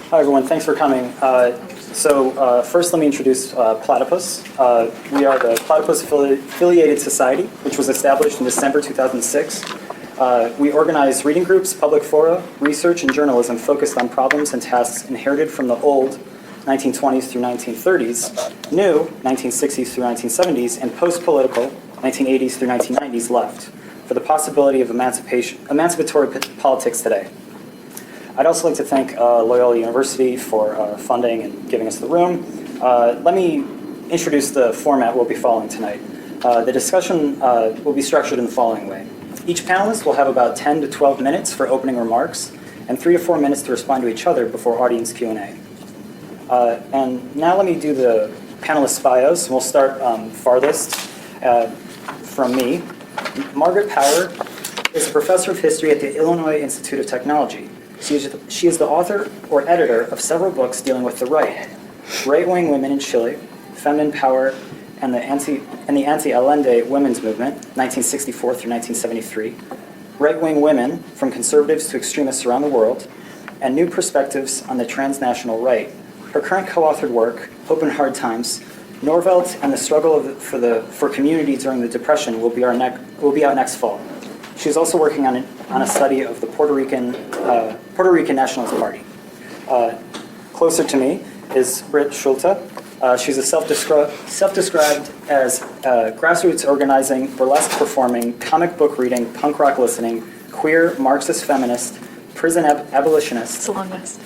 Hi, everyone. Thanks for coming. First, let me introduce Platypus. We are the Platypus Affiliated Society, which was established in December 2006. We organize reading groups, public fora, research, and journalism focused on problems and tasks inherited from the old 1920s through 1930s, new 1960s through 1970s, and post-political 1980s through 1990s left for the possibility of emancipatory politics today. I'd also like to thank Loyola University for funding and giving us the room. Let me introduce the format we'll be following tonight. The discussion will be structured in the following way. Each panelist will have about 10 to 12 minutes for opening remarks and 3 to 4 minutes to respond to each other before audience Q&A. And now let me do the panelist bios. We'll start farthest from me. Margaret Power is a professor of history at the Illinois Institute of Technology. She is the author or editor of several books dealing with the right-wing women in Chile, feminine power, and the anti-Allende women's movement, 1964 through 1973, right-wing women, from conservatives to extremists around the world, and new perspectives on the transnational right. Her current co-authored work, Open Hard Times, Norvelt and the Struggle for Community During the Depression will be out next fall. She's also working on a study of the Puerto Rican Nationalist Party. Closer to me is Brit Schulte. She's a self-described as grassroots organizing, burlesque performing, comic book reading, punk rock listening, queer Marxist feminist, prison abolitionist. It's a long list.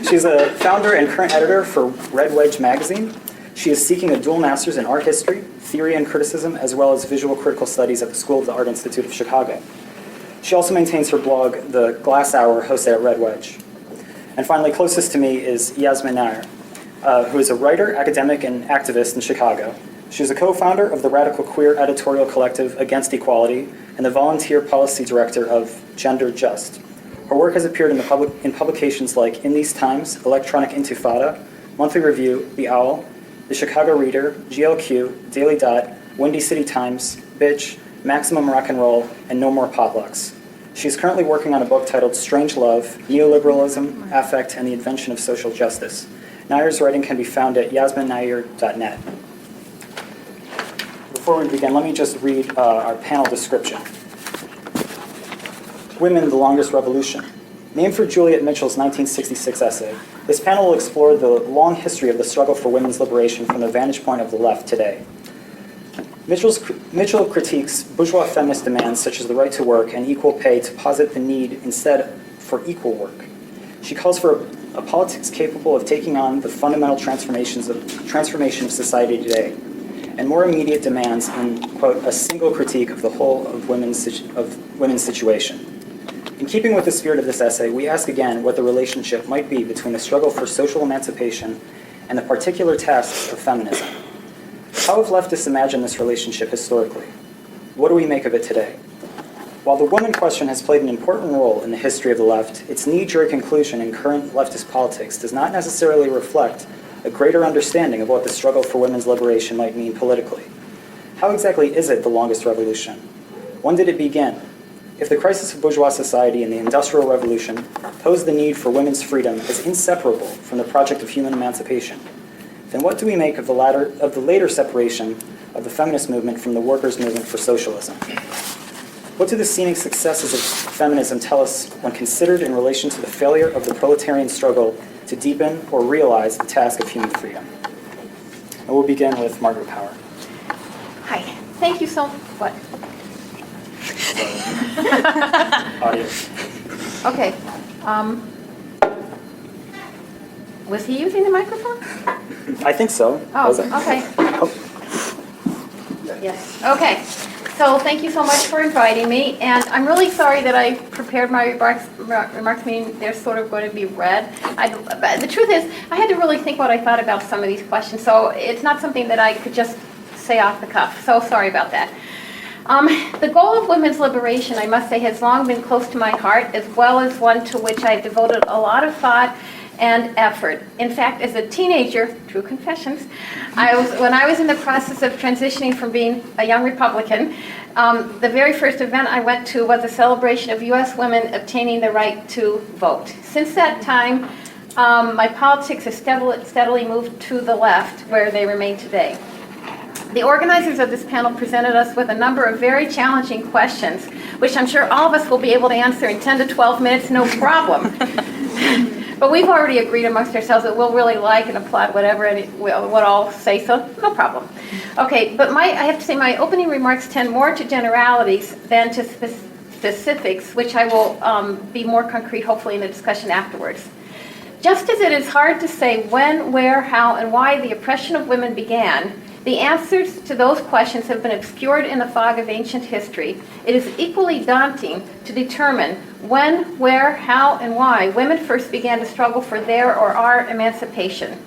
She's a founder and current editor for Wedge magazine. She is seeking a dual master's in art history, theory and criticism, as well as visual critical studies at the School of the Art Institute of Chicago. She also maintains her blog, The Glass Hour, hosted at Wedge. And finally, closest to me is Yazmin Nair, who is a writer, academic, and activist in Chicago. She is a co-founder of the radical queer editorial collective Against Equality and the volunteer policy director of Gender Just. Her work has appeared in publications like In These Times, Electronic Intifada, Monthly Review, The Owl, The Chicago Reader, GLQ, Daily Dot, Windy City Times, Bitch, Maximum Rock and Roll, and No More Potlucks. She is currently working on a book titled Strange Love, Neoliberalism, Affect, and the Invention of Social Justice. Nair's writing can be found at yasminnair.net. Before we begin, let me just read our panel description. Women, the Longest Revolution. Named for Juliet Mitchell's 1966 essay, this panel will explore the long history of the struggle for women's liberation from the vantage point of the left today. Mitchell critiques bourgeois feminist demands such as the right to work and equal pay to posit the need instead for equal work. She calls for a politics capable of taking on the fundamental transformation of society today, and more immediate demands in, quote, a single critique of the whole of women's situation. In keeping with the spirit of this essay, we ask again what the relationship might be between the struggle for social emancipation and the particular tasks of feminism. How have leftists imagined this relationship historically? What do we make of it today? While the woman question has played an important role in the history of the left, its knee-jerk inclusion in current leftist politics does not necessarily reflect a greater understanding of what the struggle for women's liberation might mean politically. How exactly is it the longest revolution? When did it begin? If the crisis of bourgeois society and the Industrial Revolution posed the need for women's freedom as inseparable from the project of human emancipation, then what do we make of the later separation of the feminist movement from the workers' movement for socialism? What do the seeming successes of feminism tell us when considered in relation to the failure of the proletarian struggle to deepen or realize the task of human freedom? And we'll begin with Margaret Power. Hi. Thank you so much. What? Audio. Okay. Was he using the microphone? I think so. Oh, Was it? okay. Oh. Yes. Okay. So thank you so much for inviting me, and I'm really sorry that I prepared my remarks meaning they're sort of going to be read. But the truth is, I had to really think what I thought about some of these questions, so it's not something that I could just say off the cuff. So sorry about that. The goal of women's liberation, I must say, has long been close to my heart, as well as one to which I've devoted a lot of thought and effort. In fact, as a teenager, true confessions, when I was in the process of transitioning from being a young Republican, the very first event I went to was a celebration of U.S. women obtaining the right to vote. Since that time, my politics has steadily moved to the left, where they remain today. The organizers of this panel presented us with a number of very challenging questions, which I'm sure all of us will be able to answer in 10 to 12 minutes, no problem. But we've already agreed amongst ourselves that we'll really like and applaud whatever what all say, so no problem. Okay, but I have to say my opening remarks tend more to generalities than to specifics, which I will be more concrete hopefully in the discussion afterwards. Just as it is hard to say when, where, how, and why the oppression of women began, the answers to those questions have been obscured in the fog of ancient history. It is equally daunting to determine when, where, how, and why women first began to struggle for their or our emancipation.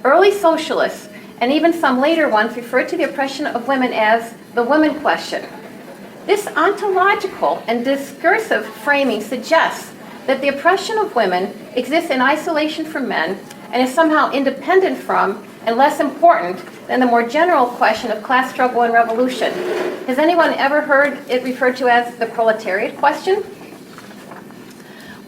Early socialists, and even some later ones, referred to the oppression of women as the woman question. This ontological and discursive framing suggests that the oppression of women exists in isolation from men and is somehow independent from and less important than the more general question of class struggle and revolution. Has anyone ever heard it referred to as the proletariat question?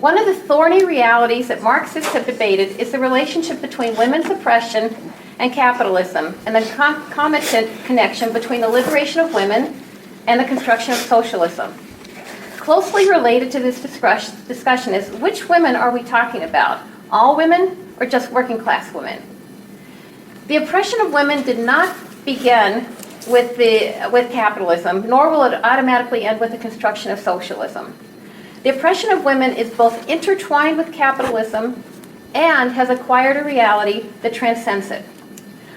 One of the thorny realities that Marxists have debated is the relationship between women's oppression and capitalism, and the concomitant connection between the liberation of women and the construction of socialism. Closely related to this discussion is which women are we talking about? All women or just working class women? The oppression of women did not begin with capitalism, nor will it automatically end with the construction of socialism. The oppression of women is both intertwined with capitalism and has acquired a reality that transcends it.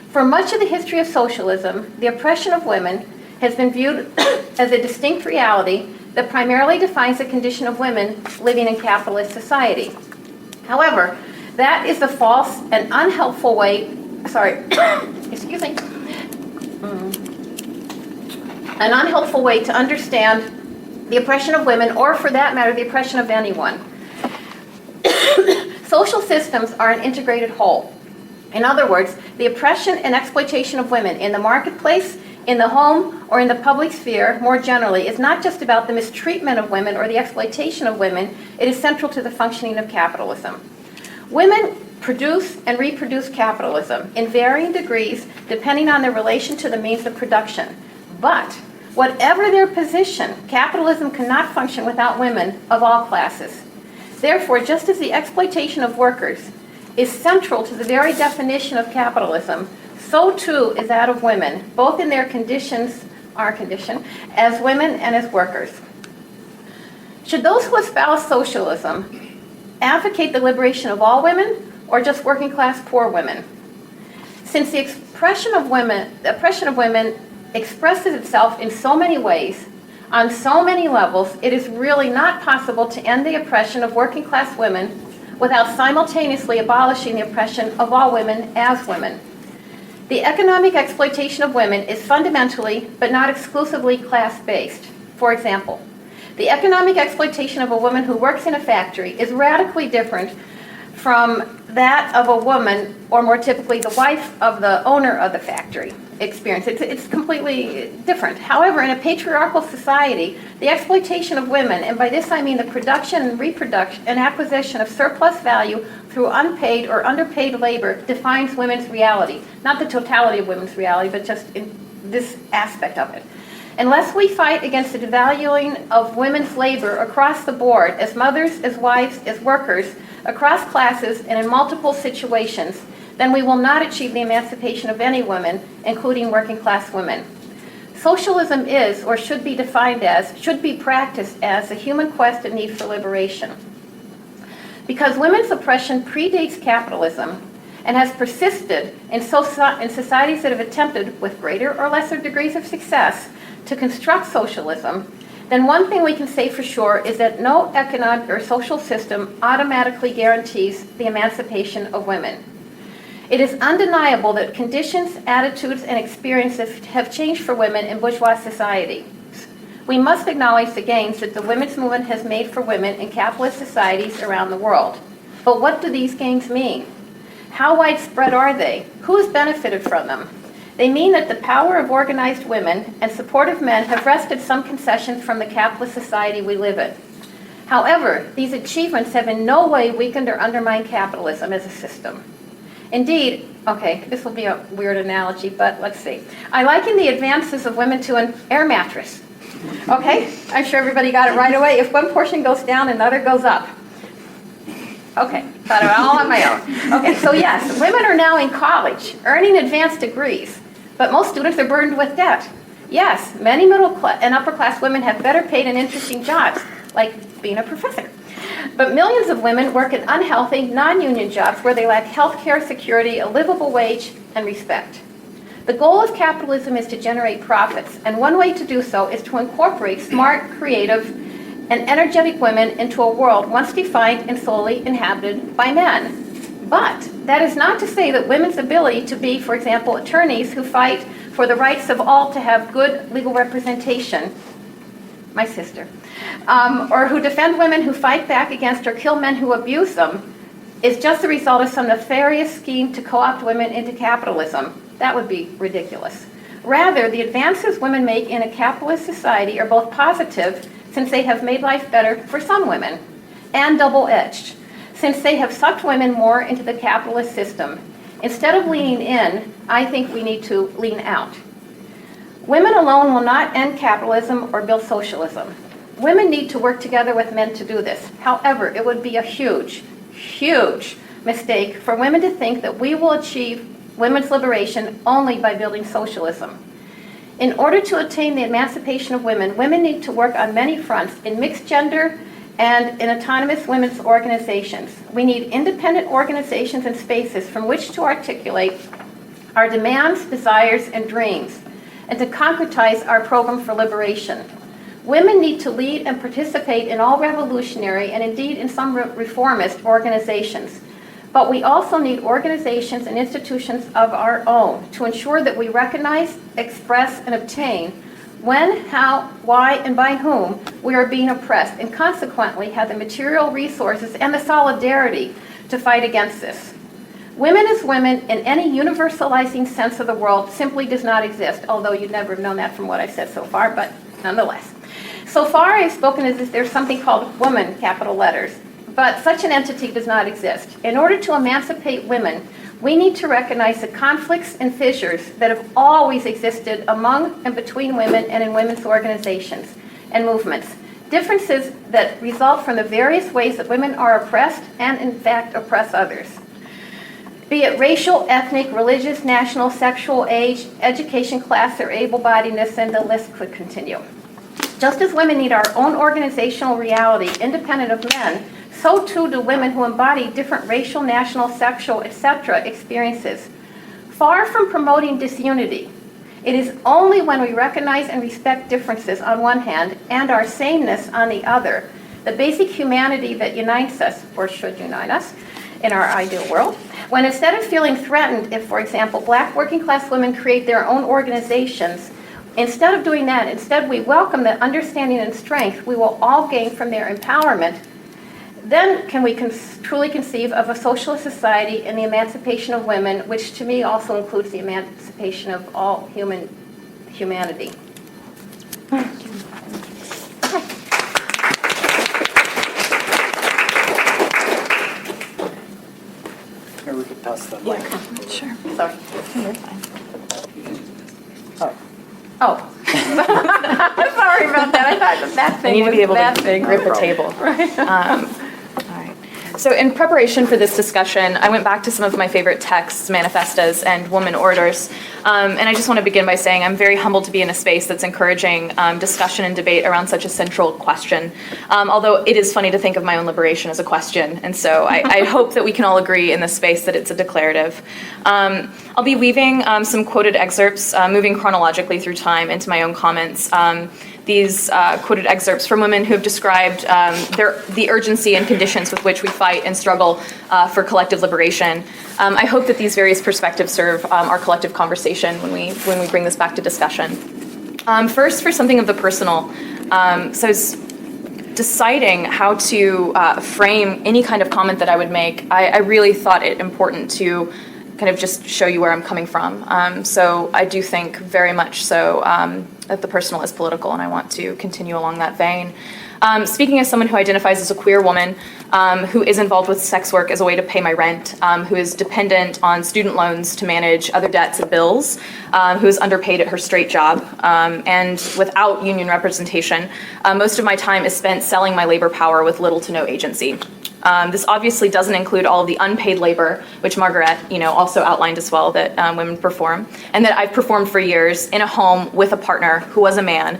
For much of the history of socialism, the oppression of women has been viewed as a distinct reality that primarily defines the condition of women living in capitalist society. However, that is a false and unhelpful way, excuse me, an unhelpful way to understand the oppression of women, or for that matter, the oppression of anyone. Social systems are an integrated whole. In other words, the oppression and exploitation of women in the marketplace, in the home, or in the public sphere more generally is not just about the mistreatment of women or the exploitation of women, it is central to the functioning of capitalism. Women produce and reproduce capitalism in varying degrees depending on their relation to the means of production. But whatever their position, capitalism cannot function without women of all classes. Therefore, just as the exploitation of workers is central to the very definition of capitalism, so too is that of women, both in their conditions, our condition, as women and as workers. Should those who espouse socialism advocate the liberation of all women or just working class poor women? Since the oppression of women expresses itself in so many ways, on so many levels, it is really not possible to end the oppression of working class women without simultaneously abolishing the oppression of all women as women. The economic exploitation of women is fundamentally, but not exclusively, class-based. For example, the economic exploitation of a woman who works in a factory is radically different from that of a woman, or more typically the wife of the owner of the factory, experience. It's completely different. However, in a patriarchal society, the exploitation of women, and by this I mean the production and reproduction and acquisition of surplus value through unpaid or underpaid labor, defines women's reality. Not the totality of women's reality, but just in this aspect of it. Unless we fight against the devaluing of women's labor across the board, as mothers, as wives, as workers, across classes, and in multiple situations, then we will not achieve the emancipation of any women, including working class women. Socialism is, or should be defined as, should be practiced as a human quest and need for liberation. Because women's oppression predates capitalism and has persisted in societies that have attempted, with greater or lesser degrees of success, to construct socialism, then one thing we can say for sure is that no economic or social system automatically guarantees the emancipation of women. It is undeniable that conditions, attitudes, and experiences have changed for women in bourgeois society. We must acknowledge the gains that the women's movement has made for women in capitalist societies around the world. But what do these gains mean? How widespread are they? Who has benefited from them? They mean that the power of organized women and supportive men have wrested some concessions from the capitalist society we live in. However, these achievements have in no way weakened or undermined capitalism as a system. Indeed, okay, this will be a weird analogy, but let's see. I liken the advances of women to an air mattress. Okay, I'm sure everybody got it right away. If one portion goes down, another goes up. Okay, thought of it all on my own. Okay, so yes, women are now in college, earning advanced degrees, but most students are burdened with debt. Yes, many middle and upper class women have better paid and interesting jobs, like being a professor. But millions of women work in unhealthy, non-union jobs where they lack health care, security, a livable wage, and respect. The goal of capitalism is to generate profits, and one way to do so is to incorporate smart, creative, and energetic women into a world once defined and solely inhabited by men. But that is not to say that women's ability to be, for example, attorneys who fight for the rights of all to have good legal representation, my sister, or who defend women who fight back against or kill men who abuse them, is just the result of some nefarious scheme to co-opt women into capitalism. That would be ridiculous. Rather, the advances women make in a capitalist society are both positive, since they have made life better for some women, and double-edged, since they have sucked women more into the capitalist system. Instead of leaning in, I think we need to lean out. Women alone will not end capitalism or build socialism. Women need to work together with men to do this. However, it would be a huge, huge mistake for women to think that we will achieve women's liberation only by building socialism. In order to attain the emancipation of women, women need to work on many fronts in mixed gender and in autonomous women's organizations. We need independent organizations and spaces from which to articulate our demands, desires, and dreams, and to concretize our program for liberation. Women need to lead and participate in all revolutionary and indeed in some reformist organizations. But we also need organizations and institutions of our own to ensure that we recognize, express, and obtain when, how, why, and by whom we are being oppressed, and consequently have the material resources and the solidarity to fight against this. Women as women in any universalizing sense of the world simply does not exist, although you'd never have known that from what I've said so far, but nonetheless. So far I've spoken as if there's something called woman, capital letters, but such an entity does not exist. In order to emancipate women, we need to recognize the conflicts and fissures that have always existed among and between women and in women's organizations and movements. Differences that result from the various ways that women are oppressed and in fact oppress others. Be it racial, ethnic, religious, national, sexual, age, education, class, or able-bodiedness, and the list could continue. Just as women need our own organizational reality, independent of men, so too do women who embody different racial, national, sexual, etc. experiences. Far from promoting disunity, it is only when we recognize and respect differences on one hand and our sameness on the other, the basic humanity that unites us, or should unite us, in our ideal world, when instead of feeling threatened if, for example, black working class women create their own organizations, instead of doing that, instead we welcome the understanding and strength we will all gain from their empowerment, then can we truly conceive of a socialist society and the emancipation of women, which to me also includes the emancipation of all humanity. Or we could pass the mic. Sure. Sorry. You're fine. Oh. Sorry about that. I thought that I thing need to was be able that to big. grip a table. Right. All right. So in preparation for this discussion, I went back to some of my favorite texts, manifestos, and woman orators. And I just want to begin by saying I'm very humbled to be in a space that's encouraging discussion and debate around such a central question. Although it is funny to think of my own liberation as a question. And so I hope that we can all agree in this space that it's a declarative. I'll be weaving some quoted excerpts, moving chronologically through time into my own comments. These quoted excerpts from women who have described the urgency and conditions with which we fight and struggle for collective liberation. I hope that these various perspectives serve our collective conversation when we bring this back to discussion. First, for something of the personal, so I was deciding how to frame any kind of comment that I would make. I really thought it important to kind of just show you where I'm coming from. So I do think very much so that the personal is political, and I want to continue along that vein. Speaking as someone who identifies as a queer woman, who is involved with sex work as a way to pay my rent, who is dependent on student loans to manage other debts and bills, who is underpaid at her straight job, and without union representation, most of my time is spent selling my labor power with little to no agency. This obviously doesn't include all of the unpaid labor, which Margaret, also outlined as well, that women perform, and that I've performed for years in a home with a partner who was a man.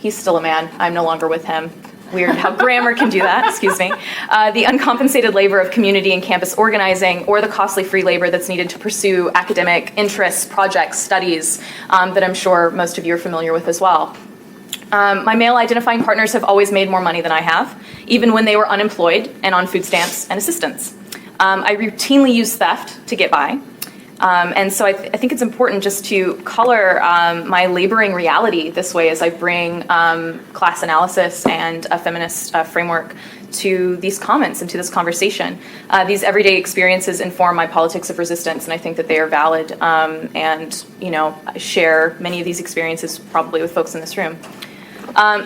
He's still a man. I'm no longer with him. Weird how grammar can do that, excuse me. The uncompensated labor of community and campus organizing, or the costly free labor that's needed to pursue academic interests, projects, studies, that I'm sure most of you are familiar with as well. My male identifying partners have always made more money than I have, even when they were unemployed and on food stamps and assistance. I routinely use theft to get by. And so I think it's important just to color my laboring reality this way as I bring class analysis and a feminist framework to these comments and to this conversation. These everyday experiences inform my politics of resistance, and I think that they are valid, and I share many of these experiences probably with folks in this room.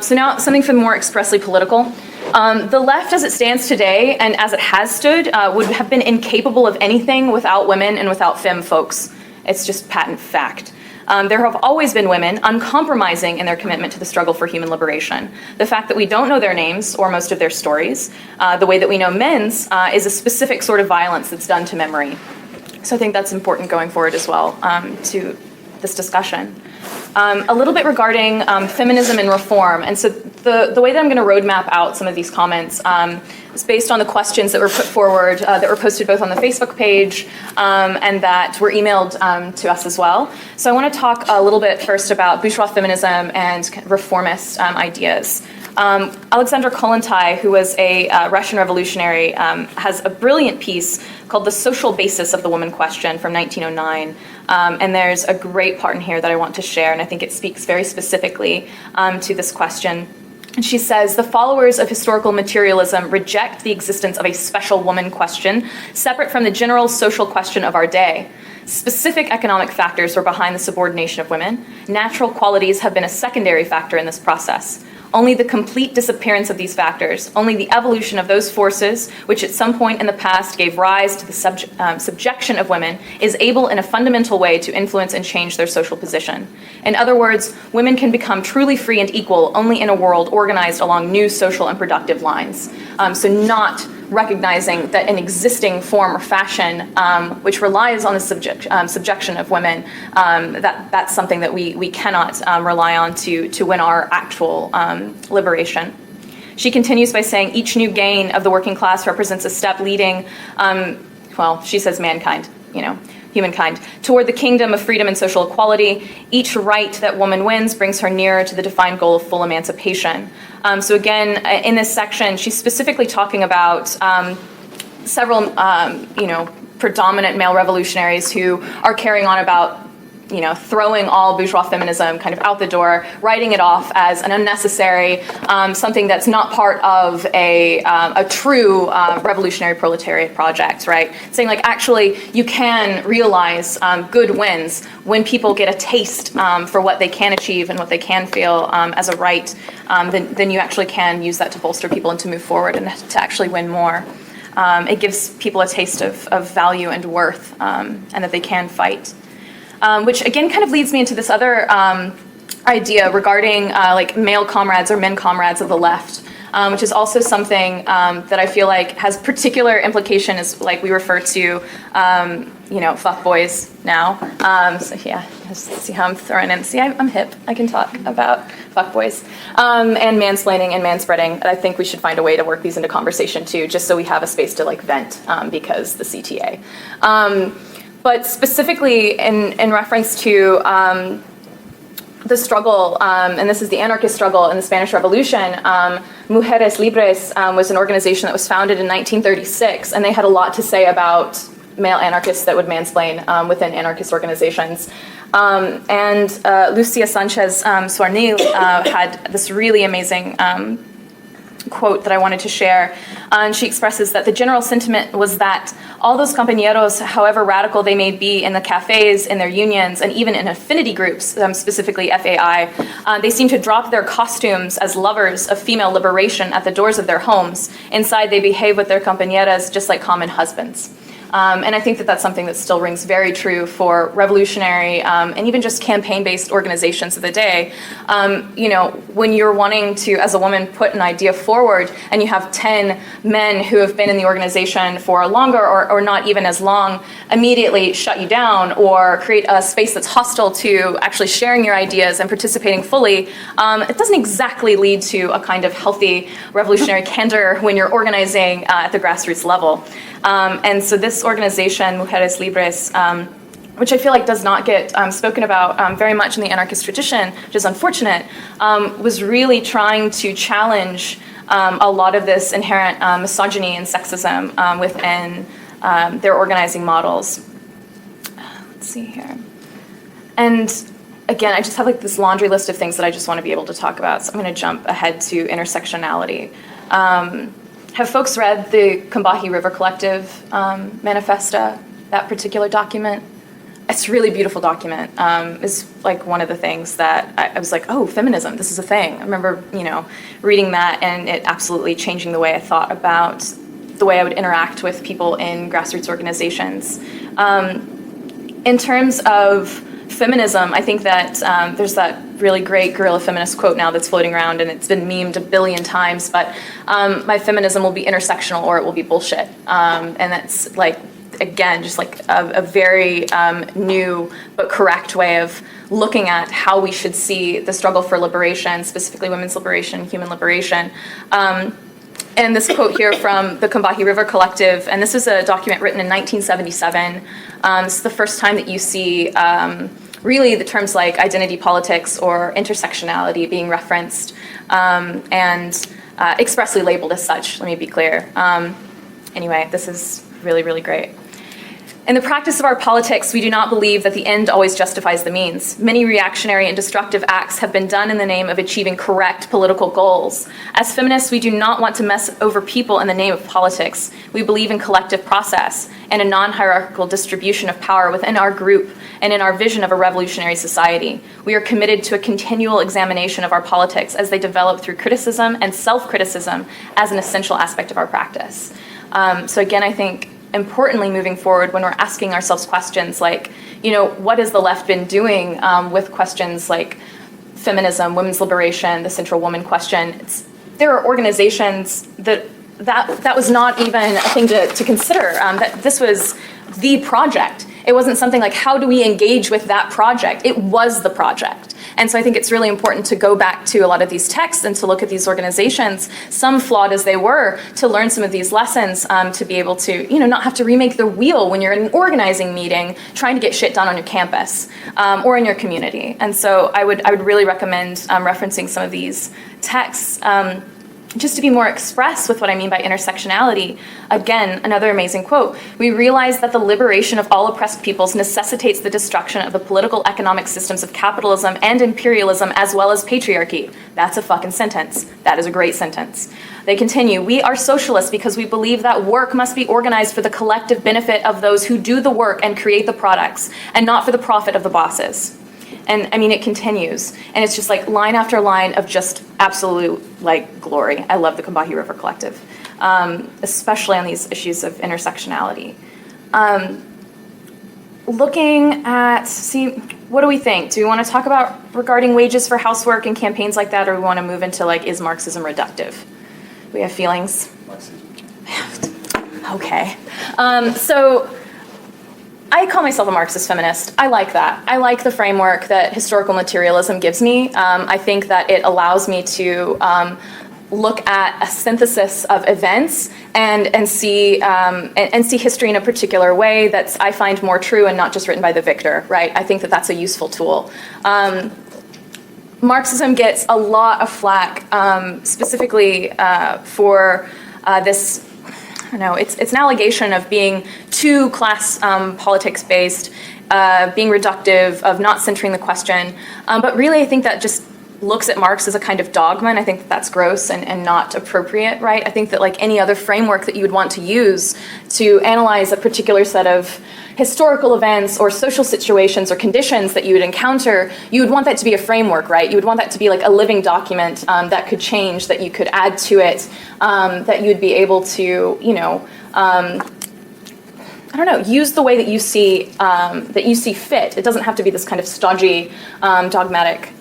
So now something for the more expressly political. The left as it stands today and as it has stood would have been incapable of anything without women and without femme folks. It's just patent fact. There have always been women uncompromising in their commitment to the struggle for human liberation. The fact that we don't know their names or most of their stories, the way that we know men's, is a specific sort of violence that's done to memory. So I think that's important going forward as well to this discussion. A little bit regarding feminism and reform. And so the way that I'm going to roadmap out some of these comments is based on the questions that were put forward, that were posted both on the Facebook page and that were emailed to us as well. So I want to talk a little bit first about bourgeois feminism and reformist ideas. Alexandra Kollontai, who was a Russian revolutionary, has a brilliant piece called The Social Basis of the Woman Question from 1909. And there's a great part in here that I want to share, and I think it speaks very specifically to this question. And she says, the followers of historical materialism reject the existence of a special woman question, separate from the general social question of our day. Specific economic factors were behind the subordination of women. Natural qualities have been a secondary factor in this process. Only the complete disappearance of these factors, only the evolution of those forces which at some point in the past gave rise to the subjection of women is able in a fundamental way to influence and change their social position. In other words, women can become truly free and equal only in a world organized along new social and productive lines. So not recognizing that an existing form or fashion which relies on the subjection of women, that's something that we cannot rely on to win our actual liberation. She continues by saying each new gain of the working class represents a step leading, she says mankind, humankind, toward the kingdom of freedom and social equality. Each right that woman wins brings her nearer to the defined goal of full emancipation. So again, in this section, she's specifically talking about several, predominant male revolutionaries who are carrying on about, throwing all bourgeois feminism kind of out the door, writing it off as an unnecessary, something that's not part of a true revolutionary proletariat project, right? Saying actually you can realize good wins when people get a taste for what they can achieve and what they can feel as a right, then you actually can use that to bolster people and to move forward and to actually win more. It gives people a taste of value and worth and that they can fight. Which again kind of leads me into this other idea regarding male comrades or men comrades of the left, which is also something that I feel like has particular implication as we refer to, fuck boys now. So yeah, see how I'm throwing in. See, I'm hip. I can talk about fuck boys and mansplaining and manspreading. I think we should find a way to work these into conversation too, just so we have a space to vent because the CTA. But specifically in reference to the struggle, and this is the anarchist struggle in the Spanish Revolution, Mujeres Libres was an organization that was founded in 1936, and they had a lot to say about male anarchists that would mansplain within anarchist organizations. And Lucia Sanchez Suarnil had this really amazing quote that I wanted to share. And she expresses that the general sentiment was that all those compañeros, however radical they may be in the cafes, in their unions, and even in affinity groups, specifically FAI, they seem to drop their costumes as lovers of female liberation at the doors of their homes. Inside, they behave with their compañeras just like common husbands. And I think that that's something that still rings very true for revolutionary and even just campaign-based organizations of the day. You know, when you're wanting to, as a woman, put an idea forward and you have 10 men who have been in the organization for longer or not even as long, immediately shut you down or create a space that's hostile to actually sharing your ideas and participating fully, it doesn't exactly lead to a kind of healthy revolutionary candor when you're organizing at the grassroots level. And so this organization, Mujeres Libres, which I feel like does not get spoken about very much in the anarchist tradition, which is unfortunate, was really trying to challenge a lot of this inherent misogyny and sexism within their organizing models. Let's see here. And again, I just have like this laundry list of things that I just want to be able to talk about, so I'm going to jump ahead to intersectionality. Have folks read the Combahee River Collective manifesta, that particular document? It's a really beautiful document. It's like one of the things that I was like, oh, feminism, this is a thing. I remember, you know, reading that and it absolutely changing the way I thought about the way I would interact with people in grassroots organizations. In terms of feminism, I think that there's that really great guerrilla feminist quote now that's floating around and it's been memed a billion times, but my feminism will be intersectional or it will be bullshit. And that's like, again, just like a very new but correct way of looking at how we should see the struggle for liberation, specifically women's liberation, human liberation. And this quote here from the Combahee River Collective, and this is a document written in 1977. This is the first time that you see really the terms like identity politics or intersectionality being referenced and expressly labeled as such, let me be clear. Anyway, this is really, really great. In the practice of our politics, we do not believe that the end always justifies the means. Many reactionary and destructive acts have been done in the name of achieving correct political goals. As feminists, we do not want to mess over people in the name of politics. We believe in collective process and a non-hierarchical distribution of power within our group and in our vision of a revolutionary society. We are committed to a continual examination of our politics as they develop through criticism and self-criticism as an essential aspect of our practice. So again, I think importantly moving forward when we're asking ourselves questions like, you know, what has the left been doing with questions like feminism, women's liberation, the central woman question? There are organizations that was not even a thing to consider, that this was the project. It wasn't something like, how do we engage with that project? It was the project. And so I think it's really important to go back to a lot of these texts and to look at these organizations, some flawed as they were, to learn some of these lessons, to be able to, you know, not have to remake the wheel when you're in an organizing meeting trying to get shit done on your campus or in your community. And so I would really recommend referencing some of these texts just to be more express with what I mean by intersectionality. Again, another amazing quote. We realize that the liberation of all oppressed peoples necessitates the destruction of the political economic systems of capitalism and imperialism as well as patriarchy. That's a fucking sentence. That is a great sentence. They continue, we are socialists because we believe that work must be organized for the collective benefit of those who do the work and create the products, and not for the profit of the bosses. And I mean, it continues. And it's just like line after line of just absolute like glory. I love the Combahee River Collective, especially on these issues of intersectionality. Looking at, what do we think? Do we want to talk about regarding wages for housework and campaigns like that, or we want to move into like, is Marxism reductive? We have feelings? Okay. So I call myself a Marxist feminist. I like that. I like the framework that historical materialism gives me. I think that it allows me to look at a synthesis of events and see history in a particular way that's, I find, more true and not just written by the victor, right? I think that that's a useful tool. Marxism gets a lot of flack, specifically for this. I don't know, it's an allegation of being too class politics based, being reductive, of not centering the question. But really, I think that just looks at Marx as a kind of dogma, and I think that that's gross and not appropriate, right? I think that like any other framework that you would want to use to analyze a particular set of historical events or social situations or conditions that you would encounter, you would want that to be a framework, right? You would want that to be like a living document that could change, that you could add to it, that you'd be able to, you know, I don't know, use the way that you see fit. It doesn't have to be this kind of stodgy, dogmatic,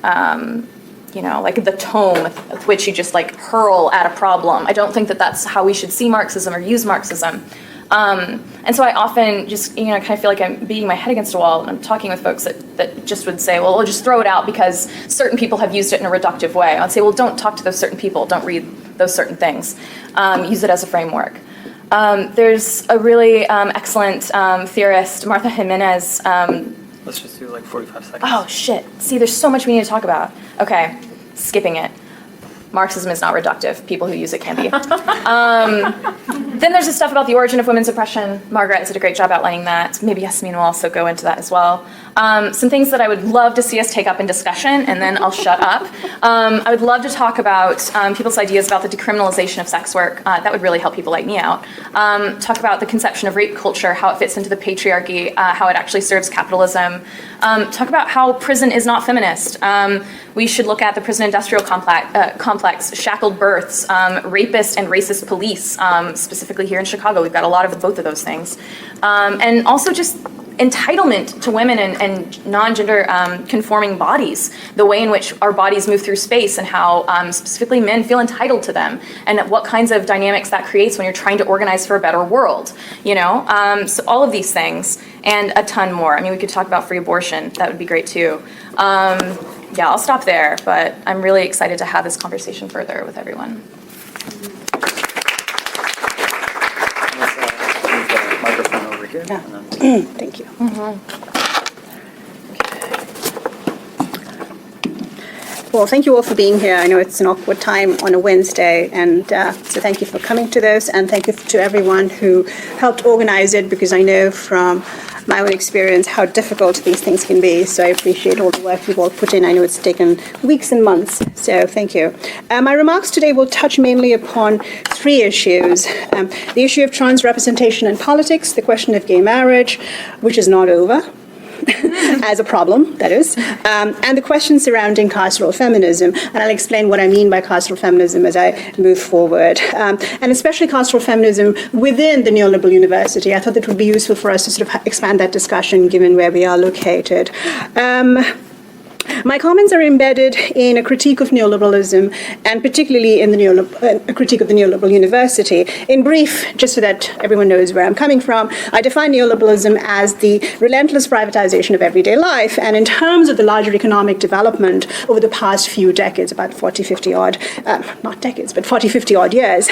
you know, like the tome with which you just like hurl at a problem. I don't think that that's how we should see Marxism or use Marxism. And so I often just, you know, kind of feel like I'm beating my head against a wall, and I'm talking with folks that just would say, well, we'll just throw it out because certain people have used it in a reductive way. I'd say, well, don't talk to those certain people, don't read those certain things. Use it as a framework. There's a really excellent theorist, Martha Jimenez. Let's just do like 45 seconds. Oh, shit. See, there's so much we need to talk about. Okay, skipping it. Marxism is not reductive. People who use it can be. Then there's the stuff about the origin of women's oppression. Margaret did a great job outlining that. Maybe Yasmin will also go into that as well. Some things that I would love to see us take up in discussion, and then I'll shut up. I would love to talk about people's ideas about the decriminalization of sex work. That would really help people like me out. Talk about the conception of rape culture, how it fits into the patriarchy, how it actually serves capitalism. Talk about how prison is not feminist. We should look at the prison industrial complex, shackled births, rapist and racist police, specifically here in Chicago. We've got a lot of both of those things. And also just entitlement to women and non-gender conforming bodies, the way in which our bodies move through space and how specifically men feel entitled to them, and what kinds of dynamics that creates when you're trying to organize for a better world, you know? So all of these things and a ton more. I mean, we could talk about free abortion. That would be great too. Yeah, I'll stop there, but I'm really excited to have this conversation further with everyone. Microphone over here. Yeah. And then... Thank you. Well, thank you all for being here. I know it's an awkward time on a Wednesday, and so thank you for coming to this, and thank you to everyone who helped organize it, because I know from my own experience how difficult these things can be. So I appreciate all the work you've all put in. I know it's taken weeks and months, so thank you. My remarks today will touch mainly upon three issues. The issue of trans representation in politics, the question of gay marriage, which is not over, as a problem, that is, and the question surrounding carceral feminism. And I'll explain what I mean by carceral feminism as I move forward. And especially carceral feminism within the neoliberal university. I thought that would be useful for us to sort of expand that discussion given where we are located. My comments are embedded in a critique of neoliberalism, and particularly in a critique of the neoliberal university. In brief, just so that everyone knows where I'm coming from, I define neoliberalism as the relentless privatization of everyday life. And in terms of the larger economic development over the past few decades, about 40, 50 odd, not decades, but 40, 50 odd years,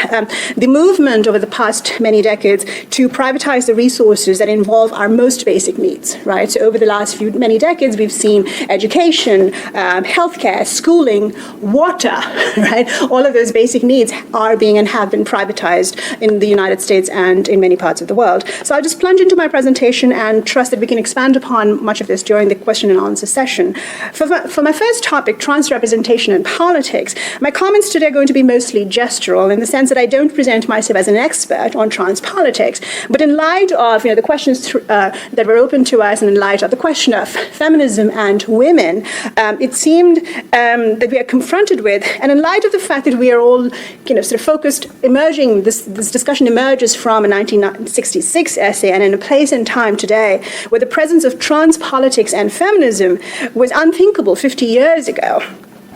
the movement over the past many decades to privatize the resources that involve our most basic needs, right? So over the last many decades, we've seen education, healthcare, schooling, water, right? All of those basic needs are being and have been privatized in the United States and in many parts of the world. So I'll just plunge into my presentation and trust that we can expand upon much of this during the question and answer session. For my first topic, trans representation in politics, my comments today are going to be mostly gestural in the sense that I don't present myself as an expert on trans politics, but in light of the questions that were open to us, and in light of the question of feminism and women, it seemed that we are confronted with, and in light of the fact that we are all, sort of focused, emerging, this discussion emerges from a 1966 essay, and in a place and time today where the presence of trans politics and feminism was unthinkable 50 years ago.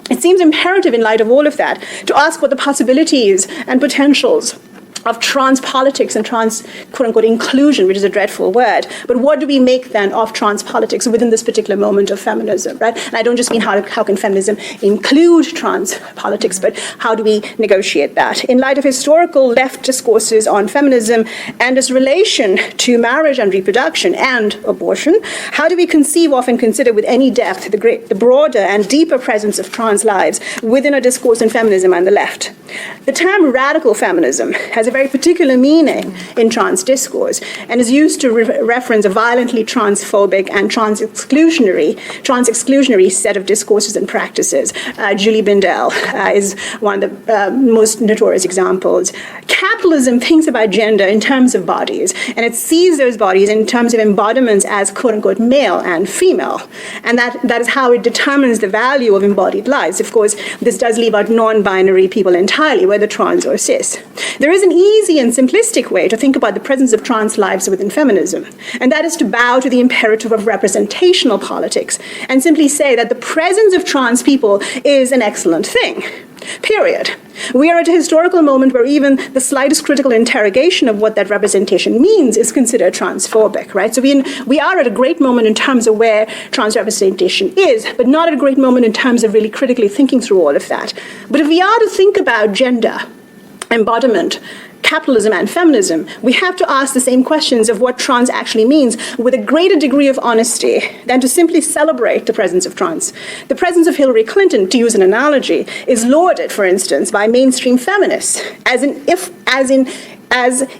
It seems imperative in light of all of that to ask what the possibilities and potentials of trans politics and trans, quote-unquote, inclusion, which is a dreadful word. But what do we make, then, of trans politics within this particular moment of feminism, right? And I don't just mean how can feminism include trans politics, but how do we negotiate that? In light of historical left discourses on feminism and its relation to marriage and reproduction and abortion, how do we conceive of and consider with any depth the broader and deeper presence of trans lives within a discourse on feminism and the left? The term radical feminism has a very particular meaning in trans discourse and is used to reference a violently transphobic and trans-exclusionary set of discourses and practices. Julie Bindel is one of the most notorious examples. Capitalism thinks about gender in terms of bodies, and it sees those bodies in terms of embodiments as quote-unquote male and female. And that is how it determines the value of embodied lives. Of course, this does leave out non-binary people entirely, whether trans or cis. There is an easy and simplistic way to think about the presence of trans lives within feminism, and that is to bow to the imperative of representational politics and simply say that the presence of trans people is an excellent thing. Period. We are at a historical moment where even the slightest critical interrogation of what that representation means is considered transphobic, right? So we are at a great moment in terms of where trans representation is, but not at a great moment in terms of really critically thinking through all of that. But if we are to think about gender, embodiment, capitalism and feminism, we have to ask the same questions of what trans actually means with a greater degree of honesty than to simply celebrate the presence of trans. The presence of Hillary Clinton, to use an analogy, is lauded, for instance, by mainstream feminists as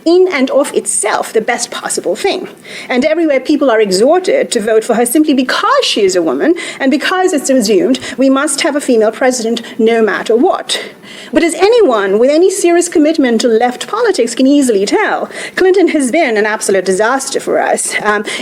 in and of itself the best possible thing. And everywhere people are exhorted to vote for her simply because she is a woman and because it's assumed we must have a female president no matter what. But as anyone with any serious commitment to left politics can easily tell, Clinton has been an absolute disaster for us.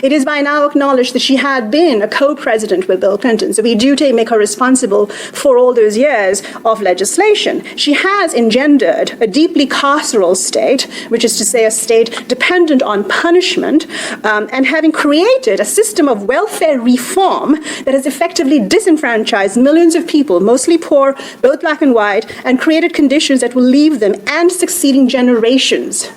It is by now acknowledged that she had been a co-president with Bill Clinton, so we do make her responsible for all those years of legislation. She has engendered a deeply carceral state, which is to say a state dependent on punishment, and having created a system of welfare reform that has effectively disenfranchised millions of people, mostly poor, both black and white, and created conditions that will leave them and succeeding generations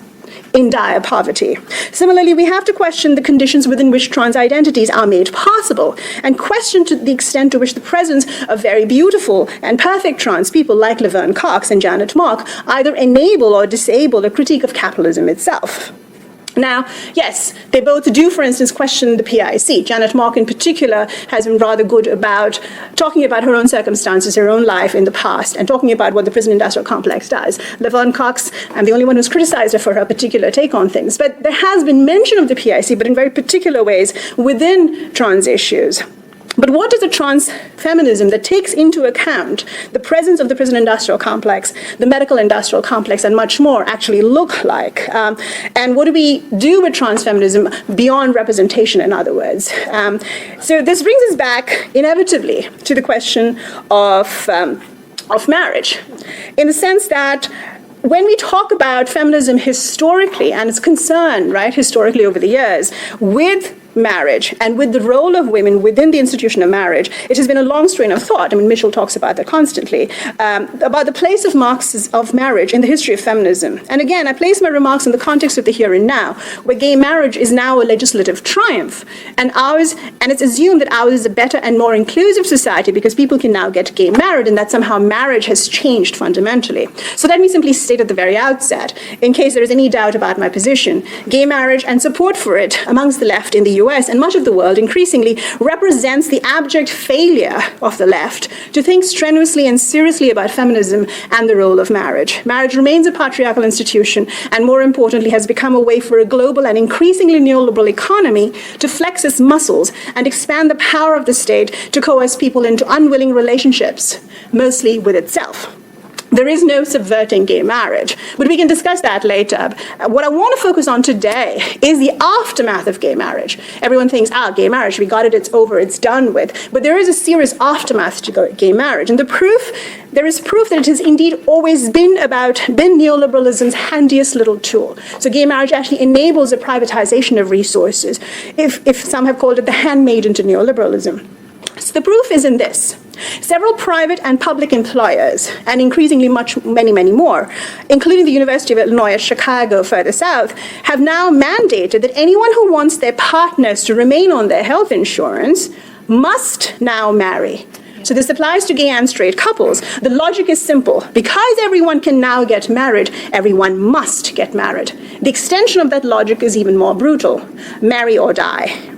in dire poverty. Similarly, we have to question the conditions within which trans identities are made possible, and question to the extent to which the presence of very beautiful and perfect trans people like Laverne Cox and Janet Mock either enable or disable a critique of capitalism itself. Now, yes, they both do, for instance, question the PIC. Janet Mock, in particular, has been rather good about talking about her own circumstances, her own life in the past, and talking about what the prison-industrial complex does. Laverne Cox, I'm the only one who's criticized her for her particular take on things. But there has been mention of the PIC, but in very particular ways within trans issues. But what does a trans feminism that takes into account the presence of the prison-industrial complex, the medical-industrial complex, and much more actually look like? And what do we do with trans feminism beyond representation, in other words? So this brings us back, inevitably, to the question of marriage, in the sense that when we talk about feminism historically and its concern, right, historically over the years, with marriage and with the role of women within the institution of marriage, it has been a long strain of thought. I mean, Mitchell talks about that constantly, about the place of marriage in the history of feminism. And again, I place my remarks in the context of the here and now, where gay marriage is now a legislative triumph, and it's assumed that ours is a better and more inclusive society because people can now get gay married, and that somehow marriage has changed fundamentally. So let me simply state at the very outset, in case there is any doubt about my position, gay marriage and support for it amongst the left in the US and much of the world increasingly represents the abject failure of the left to think strenuously and seriously about feminism and the role of marriage. Marriage remains a patriarchal institution and, more importantly, has become a way for a global and increasingly neoliberal economy to flex its muscles and expand the power of the state to coerce people into unwilling relationships, mostly with itself. There is no subverting gay marriage, but we can discuss that later. What I want to focus on today is the aftermath of gay marriage. Everyone thinks, gay marriage, we got it, it's over, it's done with. But there is a serious aftermath to gay marriage. And there is proof that it has indeed always been neoliberalism's handiest little tool. So gay marriage actually enables a privatization of resources, if some have called it the handmaiden to neoliberalism. So the proof is in this. Several private and public employers, and increasingly many more, including the University of Illinois at Chicago further south, have now mandated that anyone who wants their partners to remain on their health insurance must now marry. So this applies to gay and straight couples. The logic is simple. Because everyone can now get married, everyone must get married. The extension of that logic is even more brutal. Marry or die.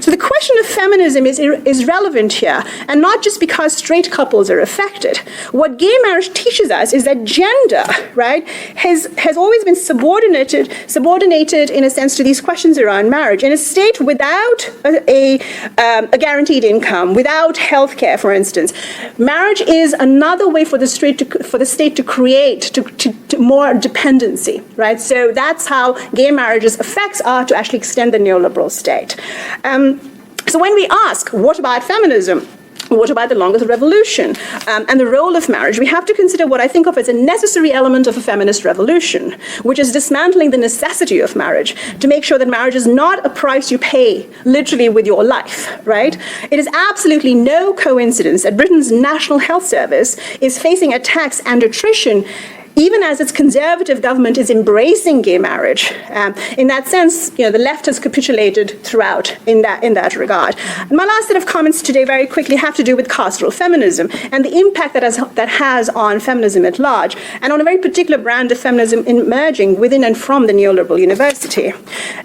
So the question of feminism is relevant here, and not just because straight couples are affected. What gay marriage teaches us is that gender, right, has always been subordinated in a sense to these questions around marriage. In a state without a guaranteed income, without health care, for instance, marriage is another way for the state to create to more dependency, right? So that's how gay marriage's effects are to actually extend the neoliberal state. So when we ask, what about feminism? What about the longest revolution and the role of marriage? We have to consider what I think of as a necessary element of a feminist revolution, which is dismantling the necessity of marriage to make sure that marriage is not a price you pay literally with your life, right? It is absolutely no coincidence that Britain's National Health Service is facing attacks and attrition even as its conservative government is embracing gay marriage. In that sense, the left has capitulated throughout in that regard. And my last set of comments today very quickly have to do with carceral feminism and the impact that has on feminism at large, and on a very particular brand of feminism emerging within and from the neoliberal university.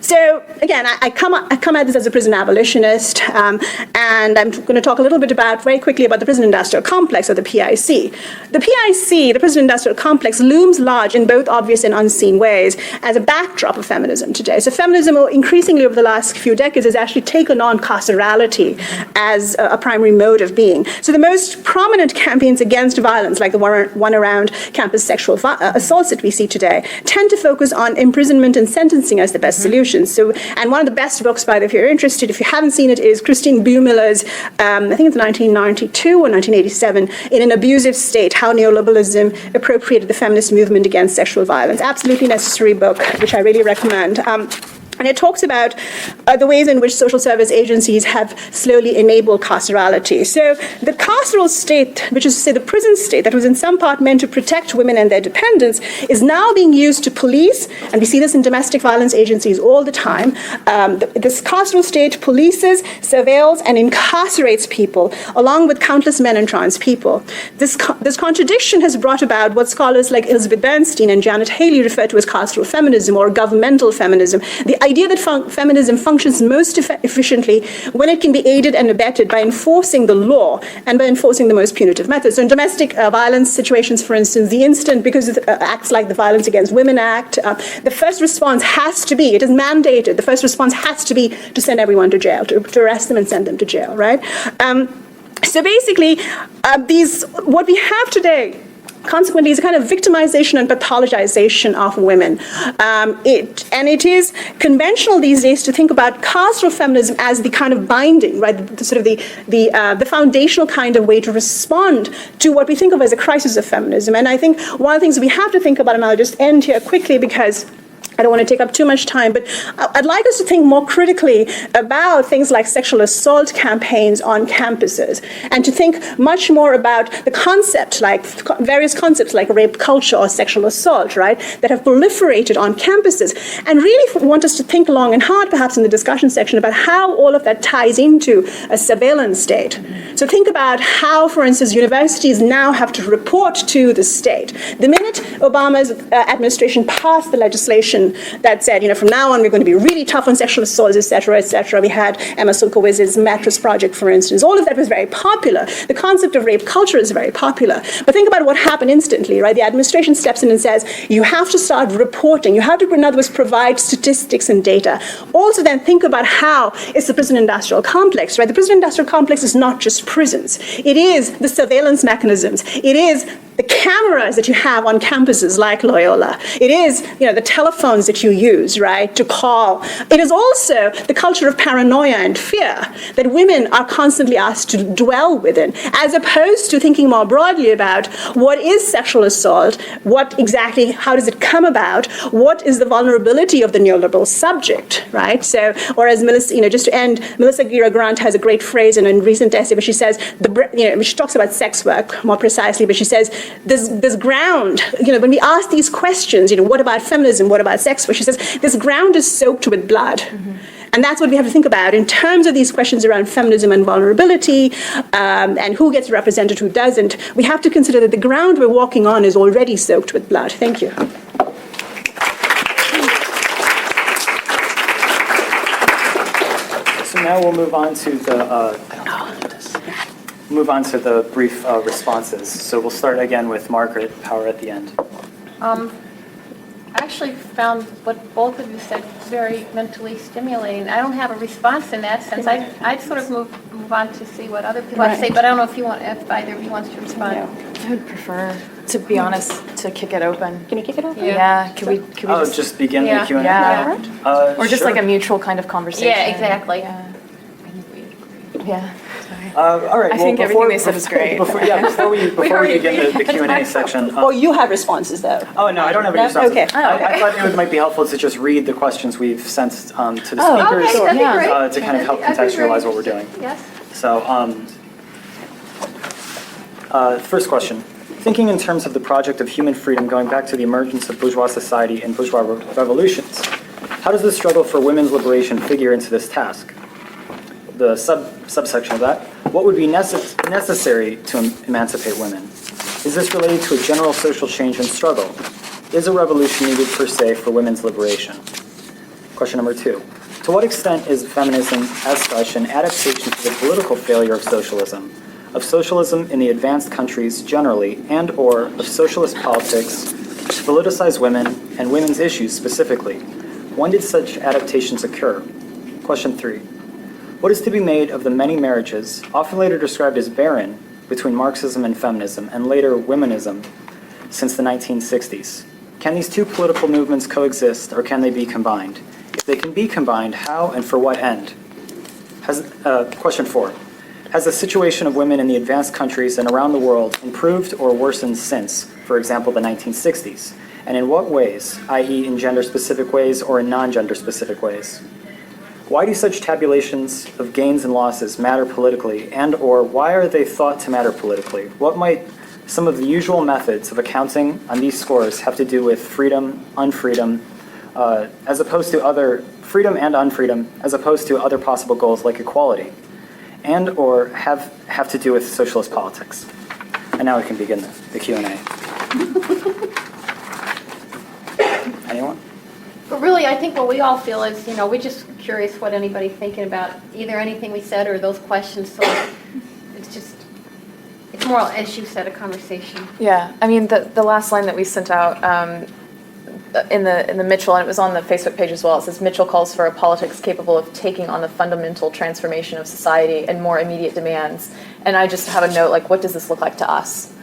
So again, I come at this as a prison abolitionist, and I'm going to talk a little bit very quickly about the prison industrial complex, or the PIC. The PIC, the prison industrial complex, looms large in both obvious and unseen ways as a backdrop of feminism today. So feminism, increasingly over the last few decades, has actually taken on carcerality as a primary mode of being. So the most prominent campaigns against violence, like the one around campus sexual assaults that we see today, tend to focus on imprisonment and sentencing as the best solution. So, and one of the best books, by the way, if you're interested, if you haven't seen it, is Christine Buemüller's, I think it's 1992 or 1987, In an Abusive State, How Neoliberalism Appropriated the Feminist Movement Against Sexual Violence. Absolutely necessary book, which I really recommend. And it talks about the ways in which social service agencies have slowly enabled carcerality. So the carceral state, which is to say the prison state that was in some part meant to protect women and their dependents, is now being used to police, and we see this in domestic violence agencies all the time. This carceral state polices, surveils, and incarcerates people, along with countless men and trans people. This contradiction has brought about what scholars like Elizabeth Bernstein and Janet Haley refer to as carceral feminism or governmental feminism. The idea that feminism functions most efficiently when it can be aided and abetted by enforcing the law and by enforcing the most punitive methods. So in domestic violence situations, for instance, the instant, because it acts like the Violence Against Women Act, the first response has to be, it is mandated, the first response has to be to send everyone to jail, to arrest them and send them to jail, right? So basically, what we have today, consequently, is a kind of victimization and pathologization of women. It is conventional these days to think about carceral feminism as the kind of binding, right, the foundational kind of way to respond to what we think of as a crisis of feminism. And I think one of the things we have to think about, and I'll just end here quickly because I don't want to take up too much time, but I'd like us to think more critically about things like sexual assault campaigns on campuses, and to think much more about the concept, like various concepts like rape culture or sexual assault, right, that have proliferated on campuses, and really want us to think long and hard, perhaps in the discussion section, about how all of that ties into a surveillance state. So think about how, for instance, universities now have to report to the state. The minute Obama's administration passed the legislation that said, from now on we're going to be really tough on sexual assaults, et cetera, we had Emma Sulkowicz's Mattress Project, for instance. All of that was very popular. The concept of rape culture is very popular. But think about what happened instantly, right? The administration steps in and says, you have to start reporting. You have to, in other words, provide statistics and data. Also then think about how it's the prison industrial complex, right? The prison industrial complex is not just prisons. It is the surveillance mechanisms. It is the cameras that you have on campuses like Loyola. It is, the telephones that you use, right, to call. It is also the culture of paranoia and fear that women are constantly asked to dwell within, as opposed to thinking more broadly about what is sexual assault, how does it come about, what is the vulnerability of the neoliberal subject, right? So, or as Melissa, just to end, Melissa Gira Grant has a great phrase in a recent essay where she says, she talks about sex work more precisely, but she says, this ground, when we ask these questions, what about feminism, what about sex work, she says, this ground is soaked with blood. Mm-hmm. And that's what we have to think about in terms of these questions around feminism and vulnerability, and who gets represented, who doesn't. We have to consider that the ground we're walking on is already soaked with blood. Thank you. So now we'll move on to the brief responses. So we'll start again with Margaret Power at the end. I actually found what both of you said very mentally stimulating. I don't have a response in that sense. I'd sort of move on to see what other people have to say, but I don't know if either of you wants to respond. I would prefer, to be honest, to kick it open. Can you kick it open? Yeah, could we just begin the Q&A? Yeah. Or just sure. like a mutual kind of conversation. Yeah, exactly. Yeah. All right. I think everything they said is great. Before we begin the Q&A section. Oh, you have responses, though. Oh, no, I don't have any responses. Okay. I thought it might be helpful to just read the questions we've sent to the speakers Okay, that'd be great. to kind of help contextualize what we're doing. Yes. So, first question. Thinking in terms of the project of human freedom going back to the emergence of bourgeois society and bourgeois revolutions, how does the struggle for women's liberation figure into this task? The subsection of that, what would be necessary to emancipate women? Is this related to a general social change and struggle? Is a revolution needed per se for women's liberation? Question number 2. To what extent is feminism as such an adaptation to the political failure of socialism in the advanced countries generally, and or of socialist politics to politicize women and women's issues specifically? When did such adaptations occur? Question 3. What is to be made of the many marriages, often later described as barren, between Marxism and feminism, and later womenism, since the 1960s? Can these two political movements coexist, or can they be combined? If they can be combined, how and for what end? Question 4. Has the situation of women in the advanced countries and around the world improved or worsened since, for example, the 1960s? And in what ways, i.e. in gender-specific ways or in non-gender-specific ways? Why do such tabulations of gains and losses matter politically, and or why are they thought to matter politically? What might some of the usual methods of accounting on these scores have to do with freedom, unfreedom, as opposed to other freedom and unfreedom, as opposed to other possible goals like equality, and or have to do with socialist politics? And now we can begin the Q&A. Anyone? But really, I think what we all feel is, we're just curious what anybody's thinking about either anything we said or those questions. So it's more, as you said, a conversation. Yeah, I mean, the last line that we sent out in the Mitchell, and it was on the Facebook page as well, it says, Mitchell calls for a politics capable of taking on the fundamental transformation of society and more immediate demands. And I just have a note, like, what does this look like to us?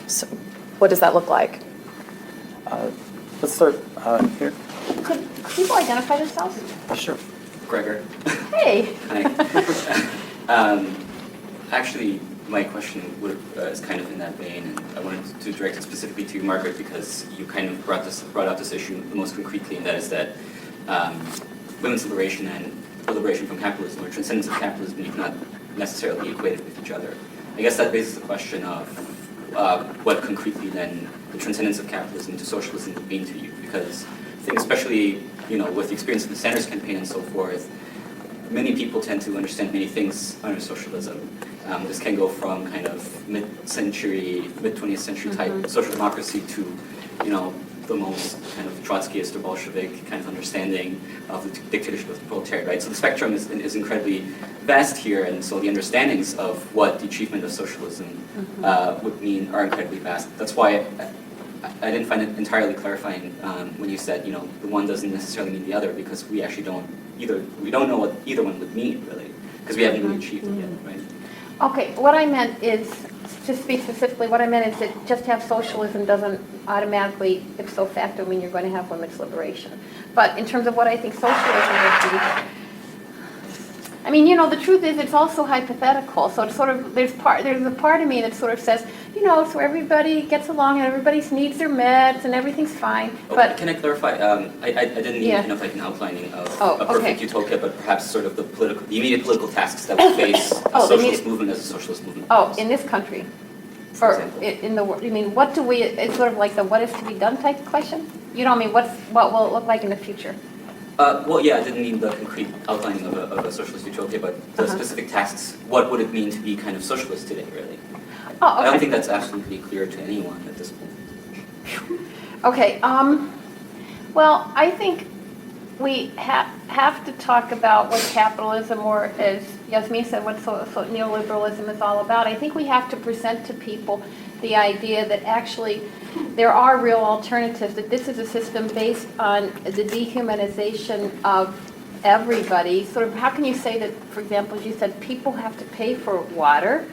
So what does that look like? Let's start here. Could people identify themselves? Sure. Gregor. Hey. Hi. Actually, my question is kind of in that vein, and I wanted to direct it specifically to you, Margaret, because you kind of brought out this issue the most concretely, and that is that women's liberation and the liberation from capitalism, or transcendence of capitalism, you cannot necessarily equate it with each other. I guess that raises the question of what concretely then the transcendence of capitalism into socialism would mean to you, because I think especially with the experience of the Sanders campaign and so forth, many people tend to understand many things under socialism. This can go from kind of mid-20th century type social democracy to, the most kind of Trotskyist or Bolshevik kind of understanding of the dictatorship of the proletariat, right? So the spectrum is incredibly vast here, and so the understandings of what the achievement of socialism would mean are incredibly vast. That's why I didn't find it entirely clarifying when you said, the one doesn't necessarily mean the other, because we actually don't know what either one would mean, really, because we haven't really achieved it yet, right? Okay, what I meant is, to speak specifically, what I meant is that just to have socialism doesn't automatically, ipso facto, mean you're going to have women's liberation. But in terms of what I think socialism would be, I mean, the truth is it's also hypothetical. So it's sort of, there's a part of me that sort of says, so everybody gets along and everybody's needs are met and everything's fine. Okay, but can I clarify? I didn't mean kind of like an outlining of a perfect utopia, but perhaps sort of the immediate political tasks that would face a socialist movement as a socialist movement. Oh, in this country? Or in the world? You mean, what do we, it's sort of like the what is to be done type question? You know what I mean? What will it look like in the future? Well, yeah, I didn't mean the concrete outlining of a socialist utopia, but the specific tasks. What would it mean to be kind of socialist today, really? Oh, okay. I don't think that's absolutely clear to anyone at this point. Okay. Well, I think we have to talk about what capitalism, or as Yasmin said, what neoliberalism is all about. I think we have to present to people the idea that actually there are real alternatives, that this is a system based on the dehumanization of everybody. Sort of, how can you say that, for example, as you said, people have to pay for water?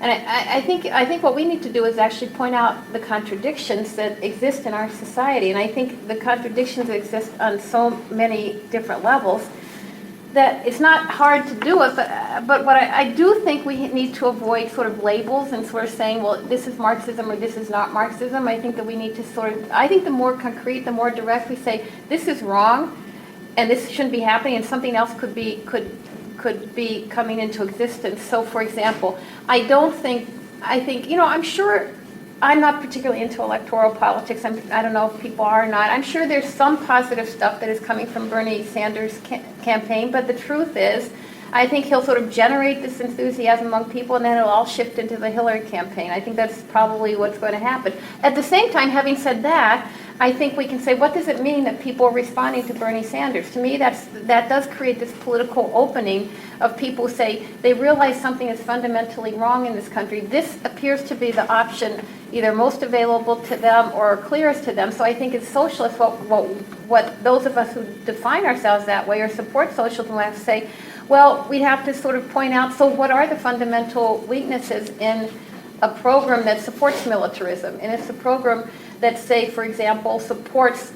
And I think what we need to do is actually point out the contradictions that exist in our society. And I think the contradictions exist on so many different levels that it's not hard to do it. But what I do think we need to avoid sort of labels and sort of saying, well, this is Marxism or this is not Marxism. I think that we need to sort of, I think the more concrete, the more direct we say, this is wrong and this shouldn't be happening, and something else could be coming into existence. So, for example, I think, you know, I'm sure, I'm not particularly into electoral politics. I don't know if people are or not. I'm sure there's some positive stuff that is coming from Bernie Sanders' campaign, but the truth is, I think he'll sort of generate this enthusiasm among people, and then it'll all shift into the Hillary campaign. I think that's probably what's going to happen. At the same time, having said that, I think we can say, what does it mean that people are responding to Bernie Sanders? To me, that does create this political opening of people who say they realize something is fundamentally wrong in this country. This appears to be the option either most available to them or clearest to them. So I think as socialists, what those of us who define ourselves that way or support socialism will have to say, well, we have to sort of point out, so what are the fundamental weaknesses in a program that supports militarism? And it's a program that, say, for example, supports,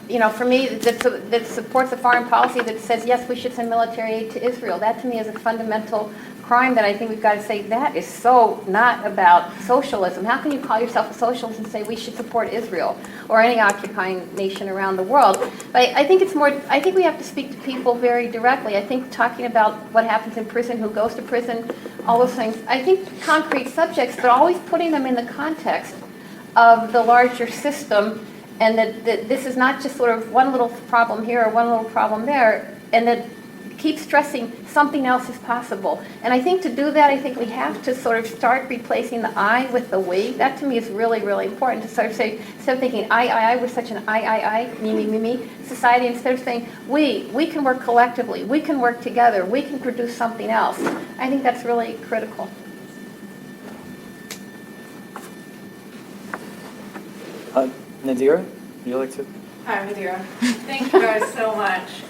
you know, for me, that supports a foreign policy that says, yes, we should send military aid to Israel. That, to me, is a fundamental crime that I think we've got to say, that is so not about socialism. How can you call yourself a socialist and say we should support Israel or any occupying nation around the world? But I think it's more, I think we have to speak to people very directly. I think talking about what happens in prison, who goes to prison, all those things, I think concrete subjects, but always putting them in the context of the larger system, and that this is not just sort of one little problem here or one little problem there, and that keep stressing something else is possible. And I think to do that, I think we have to sort of start replacing the I with the we. That to me is really, really important, to sort of say, instead of thinking I, we're such an I, me society, instead of saying we can work collectively, we can work together, we can produce something else. I think that's really critical. Nadir, would you like to? Hi, Nadir. Thank you guys so much.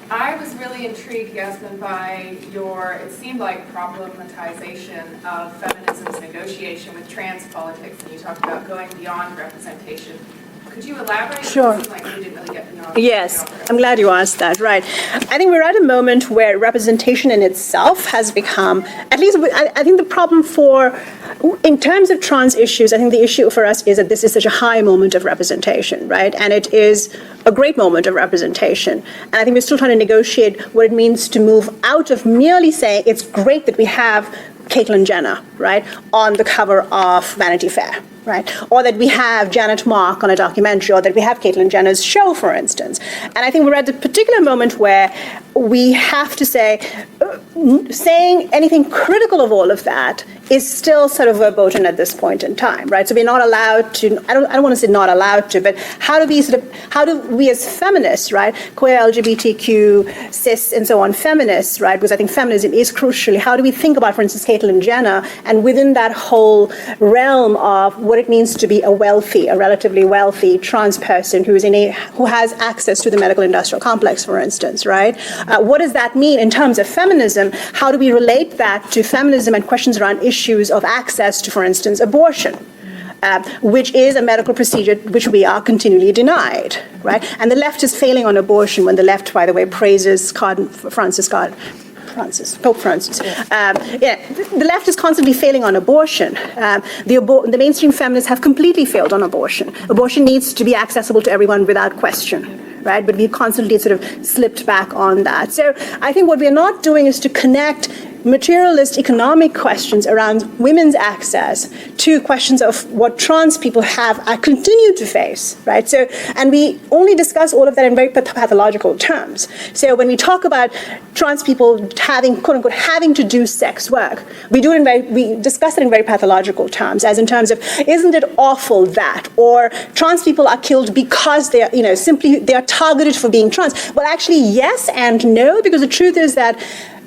I was really intrigued, Yasmin, by your, it seemed like, problematization of feminism's negotiation with trans politics, and you talked about going beyond representation. Could you elaborate? Sure. It seemed like we didn't really get beyond. Yes, I'm glad you asked that, right. I think we're at a moment where representation in itself has become, at least I think the problem for, in terms of trans issues, I think the issue for us is that this is such a high moment of representation, right? And it is a great moment of representation. And I think we're still trying to negotiate what it means to move out of merely saying it's great that we have Caitlyn Jenner, right, on the cover of Vanity Fair, right? Or that we have Janet Mock on a documentary, or that we have Caitlyn Jenner's show, for instance. And I think we're at the particular moment where we have to say, saying anything critical of all of that is still sort of verboten at this point in time, right? So we're not allowed to, I don't want to say not allowed to, but how do we as feminists, right, queer, LGBTQ, cis, and so on, feminists, right, because I think feminism is crucially, how do we think about, for instance, Caitlyn Jenner, and within that whole realm of what it means to be a relatively wealthy trans person who has access to the medical industrial complex, for instance, right? What does that mean in terms of feminism? How do we relate that to feminism and questions around issues of access to, for instance, abortion, which is a medical procedure which we are continually denied, right? And the left is failing on abortion when the left, by the way, praises Pope Francis. The left is constantly failing on abortion. The mainstream feminists have completely failed on abortion. Abortion needs to be accessible to everyone without question. Right, but we've constantly sort of slipped back on that. So I think what we're not doing is to connect materialist economic questions around women's access to questions of what trans people continue to face, right? So, and we only discuss all of that in very pathological terms. So when we talk about trans people having, quote unquote, having to do sex work, we discuss it in very pathological terms, as in terms of, isn't it awful that, or trans people are killed because they are, simply they are targeted for being trans. Well, actually, yes and no, because the truth is that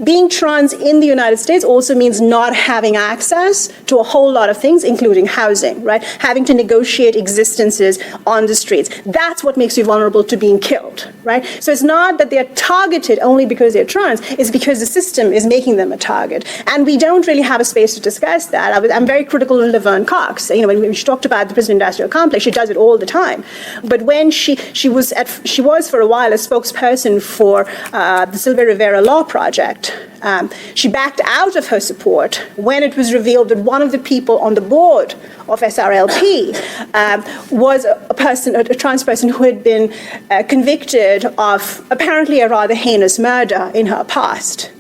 being trans in the United States also means not having access to a whole lot of things, including housing, right? Having to negotiate existences on the streets. That's what makes you vulnerable to being killed, right? So it's not that they're targeted only because they're trans, it's because the system is making them a target. And we don't really have a space to discuss that. I'm very critical of Laverne Cox. When she talked about the prison-industrial complex, she does it all the time. But when she was for a while a spokesperson for the Silvia Rivera Law Project, she backed out of her support when it was revealed that one of the people on the board of SRLP was a trans person who had been convicted of apparently a rather heinous murder in her past.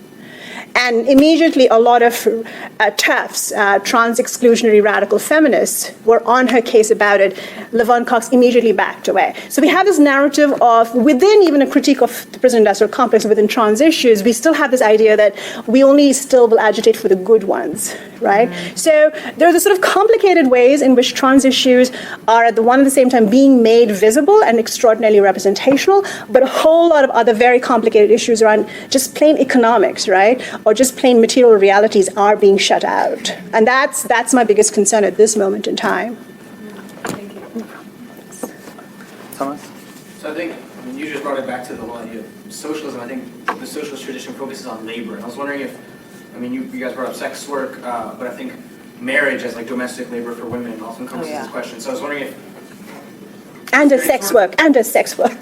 And immediately a lot of TERFs, trans exclusionary radical feminists, were on her case about it. Laverne Cox immediately backed away. So we have this narrative of, within even a critique of the prison-industrial complex within trans issues, we still have this idea that we only still will agitate for the good ones, right? Mm-hmm. So there's a sort of complicated ways in which trans issues are at the same time being made visible and extraordinarily representational, but a whole lot of other very complicated issues around just plain economics, right? Or just plain material realities are being shut out. And that's my biggest concern at this moment in time. Thank you. Thomas? So I think you just brought it back to the whole idea of socialism. I think the socialist tradition focuses on labor. And I was wondering if, you guys brought up sex work, but I think marriage as like domestic labor for women also encompasses this question. So I was wondering if And as sex work.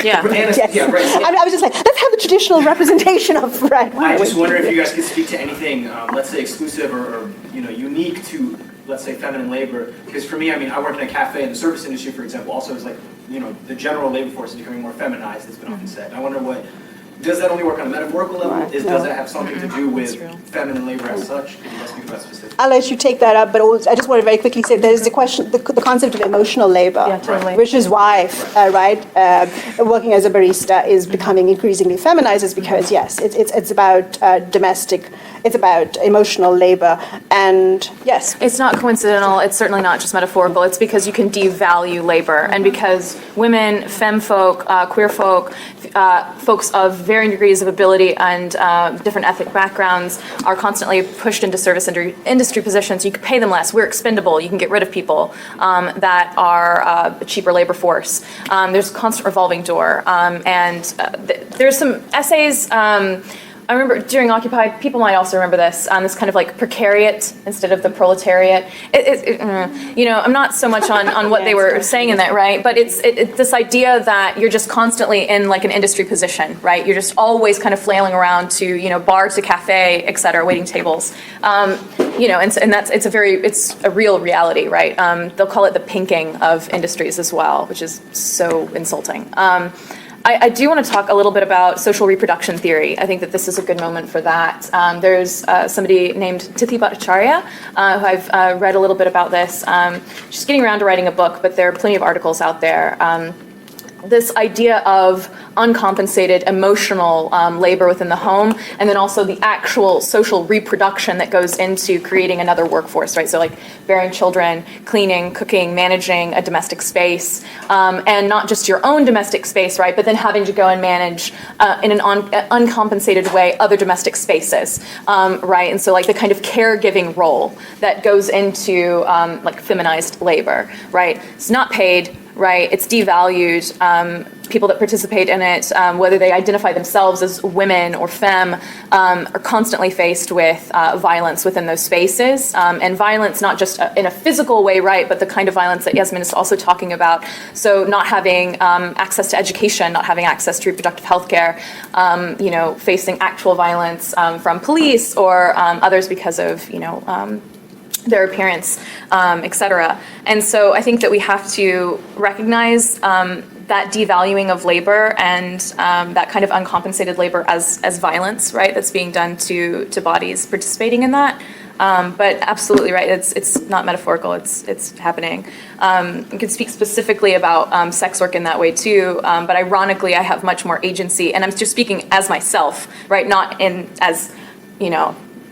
Yeah. Yes. Yeah, right. Yeah. I was just like, let's have the traditional representation of, right. I just wonder if you guys could speak to anything, let's say exclusive or unique to, let's say, feminine labor. Because for me, I work in a cafe, and the service industry, for example, also is like, the general labor force is becoming more feminized, it's been often said. I wonder does that only work on a metaphorical level? Does it have something to do with feminine labor as such? Could you guys speak about specifically? I'll let you take that up, but also, I just want to very quickly say there's the question, the concept of emotional labor, which is why, working as a barista is becoming increasingly feminized, is because, yes, it's about domestic, it's about emotional labor, and yes. It's not coincidental, it's certainly not just metaphorical, it's because you can devalue labor, and because women, femme folk, queer folk, folks of varying degrees of ability and different ethnic backgrounds are constantly pushed into service industry positions. You can pay them less. We're expendable. You can get rid of people that are a cheaper labor force. There's a constant revolving door. There's some essays. I remember during Occupy, people might also remember this kind of like precariat instead of the proletariat. I'm not so much on what they were saying in that, right? But it's this idea that you're just constantly in like an industry position, right? You're just always kind of flailing around to, bar to cafe, et cetera, waiting tables. And it's a real reality, right? They'll call it the pinking of industries as well, which is so insulting. I do want to talk a little bit about social reproduction theory. I think that this is a good moment for that. There's somebody named Tithi Bhattacharya, who I've read a little bit about this. She's getting around to writing a book, but there are plenty of articles out there. This idea of uncompensated emotional labor within the home, and then also the actual social reproduction that goes into creating another workforce, right? So like bearing children, cleaning, cooking, managing a domestic space, and not just your own domestic space, right? But then having to go and manage in an uncompensated way other domestic spaces, right? And so like the kind of caregiving role that goes into like feminized labor, right? It's not paid, right? It's devalued. People that participate in it, whether they identify themselves as women or femme, are constantly faced with violence within those spaces. And violence not just in a physical way, right, but the kind of violence that Yasmin is also talking about. So not having access to education, not having access to reproductive health care, facing actual violence from police or others because of, their appearance, etc. And so I think that we have to recognize that devaluing of labor and that kind of uncompensated labor as violence, right? That's being done to bodies participating in that. But absolutely right. It's not metaphorical. It's happening. You could speak specifically about sex work in that way too. But ironically, I have much more agency, and I'm just speaking as myself, right? Not as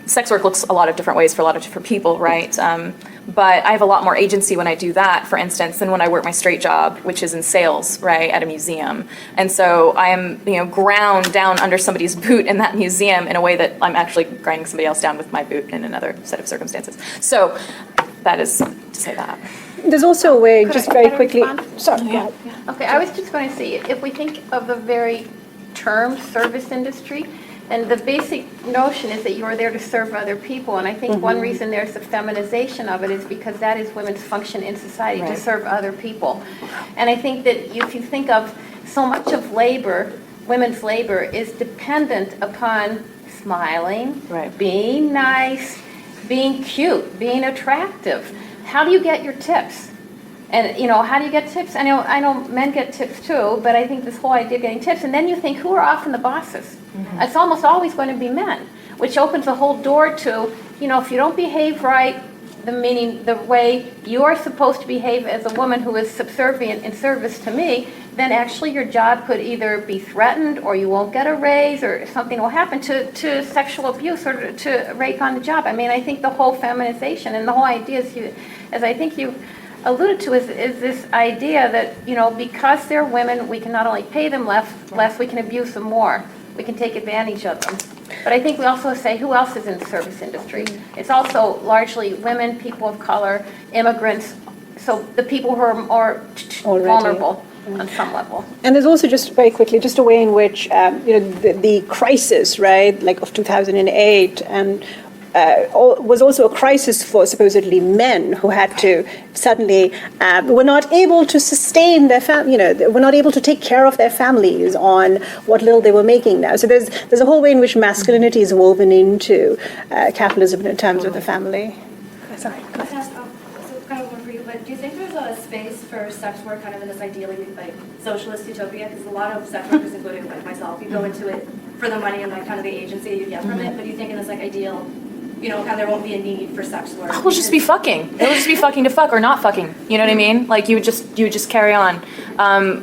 sex work looks a lot of different ways for a lot of different people, right? But I have a lot more agency when I do that, for instance, than when I work my straight job, which is in sales, right, at a museum. And so I am, ground down under somebody's boot in that museum in a way that I'm actually grinding somebody else down with my boot in another set of circumstances. So that is to say that. There's also a way, Could just I very quickly. respond? Sorry, go ahead. Okay, I was just going to say, if we think of the very term service industry, and the basic notion is that you are there to serve other people, and I think one reason there's the feminization of it is because that is women's function in society, to serve other people. And I think that if you think of so much of labor, women's labor is dependent upon smiling, being nice, being cute, being attractive. How do you get your tips? And, how do you get tips? I know men get tips too, but I think this whole idea of getting tips, and then you think, who are often the bosses? It's almost always going to be men, which opens a whole door to, if you don't behave right, the way you are supposed to behave as a woman who is subservient in service to me, then actually your job could either be threatened, or you won't get a raise, or something will happen to sexual abuse or to rape on the job. I mean, I think the whole feminization and the whole idea is, as I think you alluded to, is this idea that, because they're women, we can not only pay them less, we can abuse them more. We can take advantage of them. But I think we also say, who else is in the service industry? It's also largely women, people of color, immigrants, so the people who are more vulnerable on some level. And there's also, just very quickly, just a way in which, the crisis, right, like of 2008, and was also a crisis for supposedly men who had to suddenly were not able to sustain their were not able to take care of their families on what little they were making now. So there's a whole way in which masculinity is woven into capitalism in terms of the family. Sorry. So kind of one for you, but do you think there's a space for sex work kind of in this ideally socialist utopia? Because a lot of sex workers, including myself, you go into it for the money and kind of the agency you get from it, but do you think in this ideal, kind of there won't be a need for sex work? It'll just be fucking. It'll just be fucking to fuck or not fucking. You know what I mean? Like you would just carry on,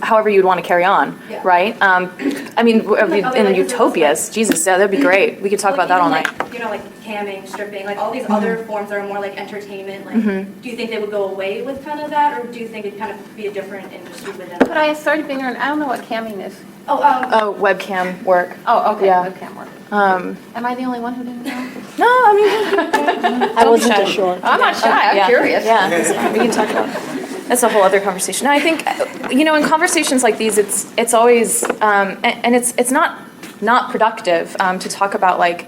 however you'd want to carry on, right? I mean, in utopias, Jesus, yeah, that'd be great. We could talk about that all night. Like camming, stripping, all these other forms that are more like entertainment. Do you think they would go away with kind of that, or do you think it'd kind of be a different industry within? But I started being ignorant. I don't know what camming is. Webcam work. Oh, okay, Yeah. webcam work. Am I the only one who didn't know? No, I mean, I wasn't sure. I'm not shy, I'm curious. Yeah, we can talk about it. That's a whole other conversation. No, I think, in conversations like these, it's always, and it's not productive to talk about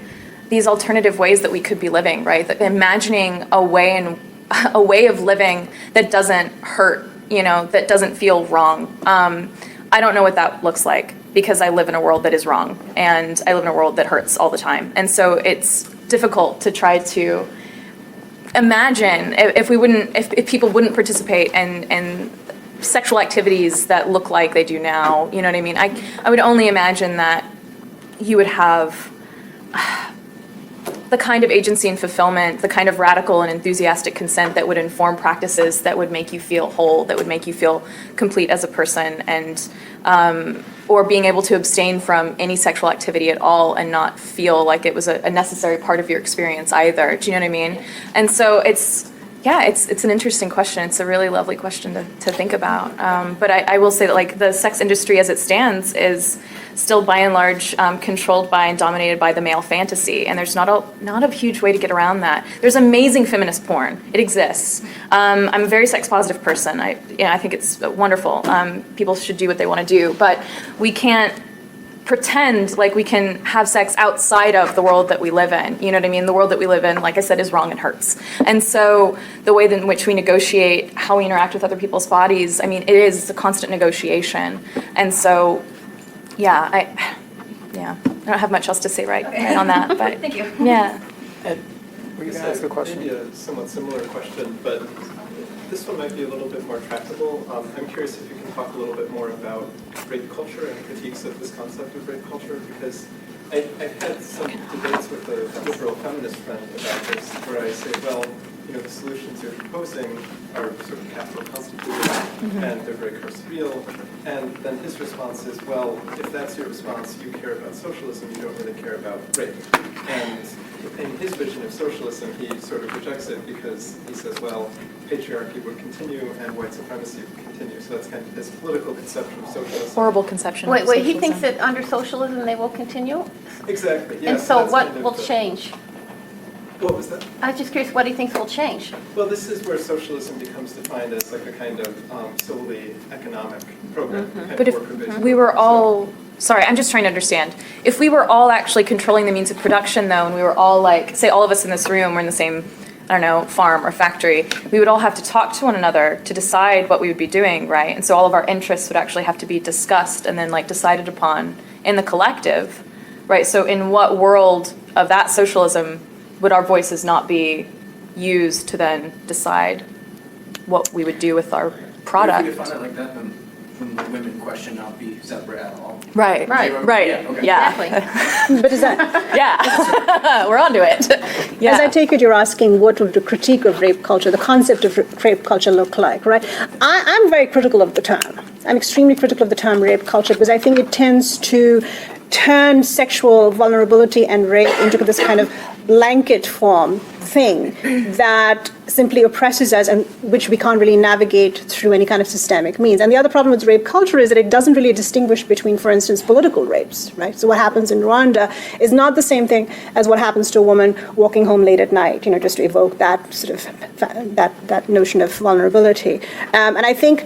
these alternative ways that we could be living, right? That imagining a way of living that doesn't hurt, that doesn't feel wrong. I don't know what that looks like, because I live in a world that is wrong, and I live in a world that hurts all the time. And so it's difficult to try to imagine if people wouldn't participate in sexual activities that look like they do now. You know what I mean? I would only imagine that you would have the kind of agency and fulfillment, the kind of radical and enthusiastic consent that would inform practices that would make you feel whole, that would make you feel complete as a person, and or being able to abstain from any sexual activity at all and not feel like it was a necessary part of your experience either. Do you know what I mean? And so it's an interesting question. It's a really lovely question to think about. But I will say that the sex industry as it stands is still by and large controlled by and dominated by the male fantasy, and there's not a huge way to get around that. There's amazing feminist porn. It exists. I'm a very sex positive person. I think it's wonderful. People should do what they want to do, but we can't pretend like we can have sex outside of the world that we live in. You know what I mean? The world that we live in, like I said, is wrong and hurts. And so the way in which we negotiate how we interact with other people's bodies, it is a constant negotiation. And so, I don't have much else to say right on that. But Thank you. Yeah. Were you going to ask a question? Maybe a somewhat similar question, but this one might be a little bit more tractable. I'm curious if you can talk a little bit more about rape culture and critiques of this concept of rape culture, because I've had some debates with a liberal feminist friend about this, where I say, well, the solutions you're proposing are sort of capital constituted, and they're very cursorial. And then his response is, well, if that's your response, you care about socialism, you don't really care about rape. And in his vision of socialism, he sort of rejects it because he says, well, patriarchy would continue and white supremacy would continue. So that's kind of his political conception of socialism. Horrible conception. Wait, of wait, he socialism. thinks that under socialism they will continue? Exactly, yes. And so that's what kind of will the- change? What was that? I was just curious what he thinks will change. Well, this is where socialism becomes defined as like a kind of solely economic program. Kind But of if worker-based we were program. all, sorry, I'm just trying to understand. If we were all actually controlling the means of production, though, and we were all like, say all of us in this room were in the same, I don't know, farm or factory, we would all have to talk to one another to decide what we would be doing, right? And so all of our interests would actually have to be discussed and then like decided upon in the collective, right? So in what world of that socialism would our voices not be used to then decide what we would do with our product? If we define it like that, then the women question not be separate at all. Right, Right. right, Yeah, okay. yeah. Exactly. But is that, Yeah, we're onto it. Yeah. as I take it, you're asking what would the critique of rape culture, the concept of rape culture look like, right? I'm very critical of the term. I'm extremely critical of the term rape culture because I think it tends to turn sexual vulnerability and rape into this kind of blanket form thing that simply oppresses us and which we can't really navigate through any kind of systemic means. And the other problem with rape culture is that it doesn't really distinguish between, for instance, political rapes, right? So what happens in Rwanda is not the same thing as what happens to a woman walking home late at night, just to evoke that sort of, that notion of vulnerability. And I think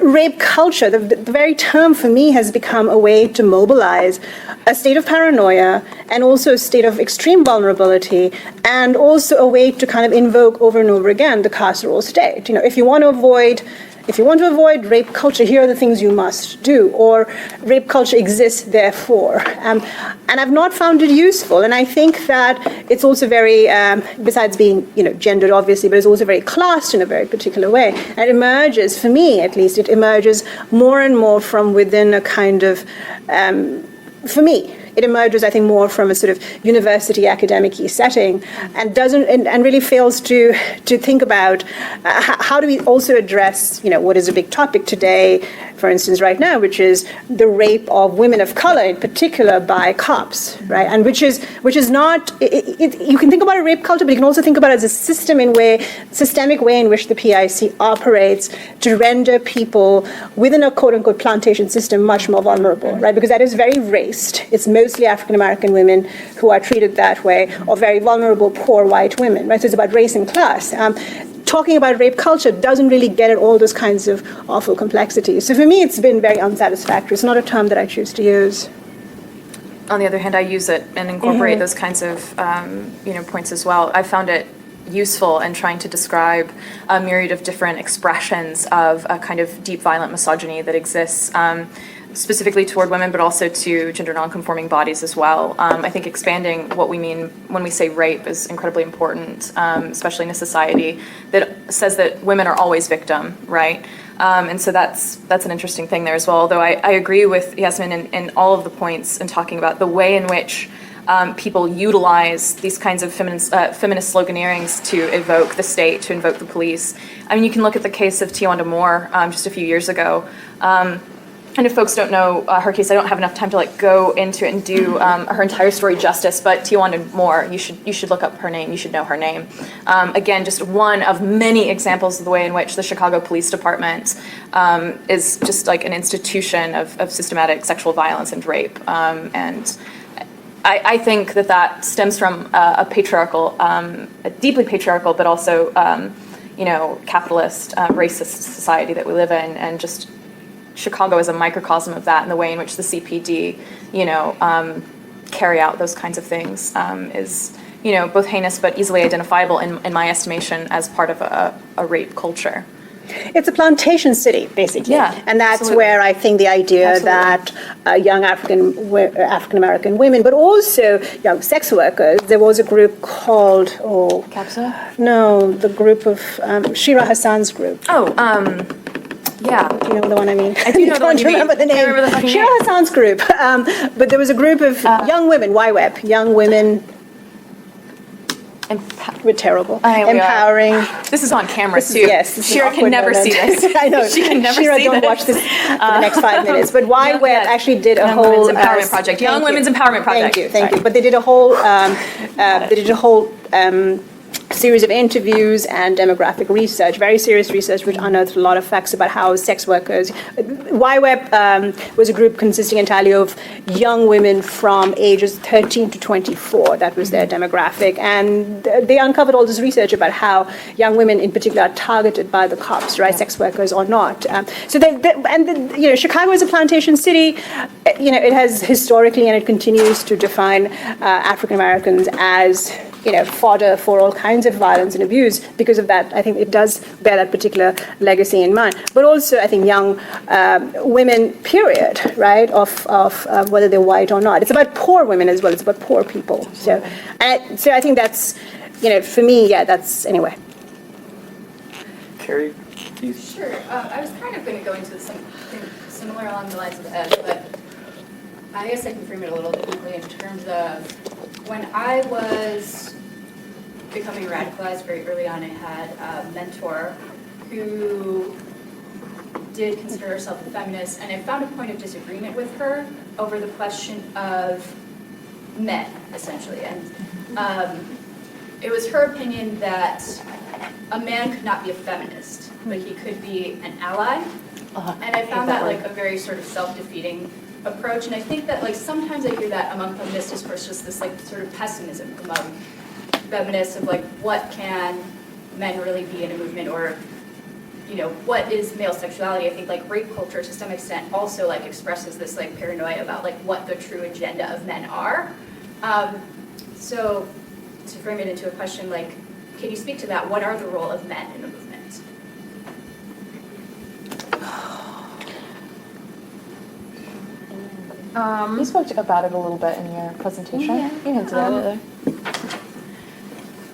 rape culture, the very term for me has become a way to mobilize a state of paranoia and also a state of extreme vulnerability and also a way to kind of invoke over and over again the carceral state. If you want to avoid rape culture, here are the things you must do, or rape culture exists, therefore. And I've not found it useful. And I think that it's also very, besides being, gendered, obviously, but it's also very classed in a very particular way. And it emerges, for me at least, it emerges more and more from within a kind of, for me, it emerges, I think, more from a sort of university academic-y setting and and really fails to think about how do we also address, what is a big topic today, for instance, right now, which is the rape of women of color, in particular by cops, right? And which is not, you can think about a rape culture, but you can also think about it as a systemic way in which the PIC operates to render people within a quote-unquote plantation system much more vulnerable, right? Because that is very raced. It's mostly African-American women who are treated that way, or very vulnerable, poor white women, right? So it's about race and class. Talking about rape culture doesn't really get at all those kinds of awful complexities. So for me, it's been very unsatisfactory. It's not a term that I choose to use. On the other hand, I use it and incorporate those kinds of points as well. I found it useful in trying to describe a myriad of different expressions of a kind of deep violent misogyny that exists specifically toward women, but also to gender nonconforming bodies as well. I think expanding what we mean when we say rape is incredibly important, especially in a society that says that women are always victim, right? And so that's an interesting thing there as well. Although I agree with Yasmin in all of the points in talking about the way in which people utilize these kinds of feminist sloganeerings to evoke the state, to invoke the police. I mean, you can look at the case of Tiwanda Moore just a few years ago. And if folks don't know her case, I don't have enough time to go into it and do her entire story justice. But Tiwanda Moore, you should look up her name. You should know her name. Again, just one of many examples of the way in which the Chicago Police Department is just like an institution of systematic sexual violence and rape. And I think that stems from a patriarchal, a deeply patriarchal, but also capitalist, racist society that we live in, and just Chicago is a microcosm of that, and the way in which the CPD, carry out those kinds of things is, both heinous but easily identifiable in my estimation as part of a rape culture. It's a plantation city, basically. Yeah, And that's absolutely. where I think the idea that young African women, but also young sex workers, there was a group called, Capsa? no, the group of Shira Hassan's group. Oh, yeah. Do you know the one I mean? I do know the one you mean. remember the name. Can't remember the fucking Shira name. Hassan's group. But there was a group of young women, YWEB, young women. We're terrible. We are. Empowering. This is on camera, too. This is Shira an can awkward never moment. see this. I know. She can never Shira, see don't this. watch this for the next 5 minutes. But YWEB actually did a Young whole Women's Empowerment Project. Young thank you. Women's Empowerment Project. Thank you. Sorry. But they did a whole series of interviews and demographic research, very serious research, which unearthed a lot of facts about how sex workers. YWEB was a group consisting entirely of young women from ages 13 to 24. That was their demographic, and they uncovered all this research about how young women, in particular, are targeted by the cops, right, sex workers or not. Chicago is a plantation city. It has historically, and it continues to define African Americans as fodder for all kinds of violence and abuse. Because of that, I think it does bear that particular legacy in mind. But also, I think young women, period, right, of whether they're white or not. It's about poor women as well. It's about poor people. So I think that's, for me, that's anyway. Carrie, you Sure. I was kind of going to go into something similar along the lines of Ed, but I guess I can frame it a little differently in terms of when I was becoming radicalized very early on. I had a mentor who did consider herself a feminist, and I found a point of disagreement with her over the question of men, essentially. And it was her opinion that a man could not be a feminist, but he could be an ally. And I found that like a very sort of self-defeating approach. And I think that like sometimes I hear that among feminist discourse, just this like sort of pessimism among feminists of like what can men really be in a movement, or what is male sexuality. I think like rape culture to some extent also like expresses this like paranoia about like what the true agenda of men are. So to frame it into a question, like, can you speak to that? What are the role of men in the movement? You spoke about it a little bit in your presentation. Yeah. You hinted at it.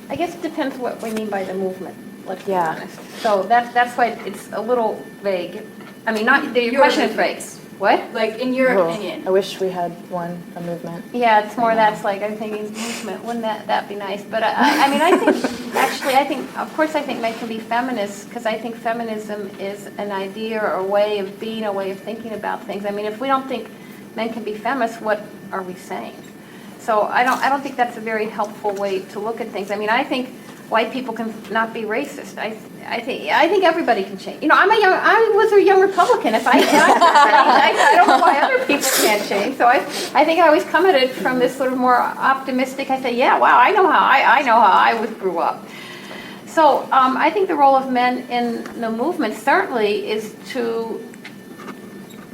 I guess it depends what we mean by the movement, let's be Yeah. honest. So that's why it's a little vague. I mean, your Your question is vague. movements. What? Like, in your Oh, opinion. I wish we had a movement. Yeah, it's more that's like, I'm thinking movement, wouldn't that be nice? But I think, of course I think men can be feminists, because I think feminism is an idea or a way of being, a way of thinking about things. I mean, if we don't think men can be feminists, what are we saying? So I don't think that's a very helpful way to look at things. I mean, I think white people can not be racist. I think everybody can change. I was a young Republican. If I don't know why other people can't change. So I think I always come at it from this sort of more optimistic. I say, yeah, wow, I know how I grew up. So I think the role of men in the movement certainly is to.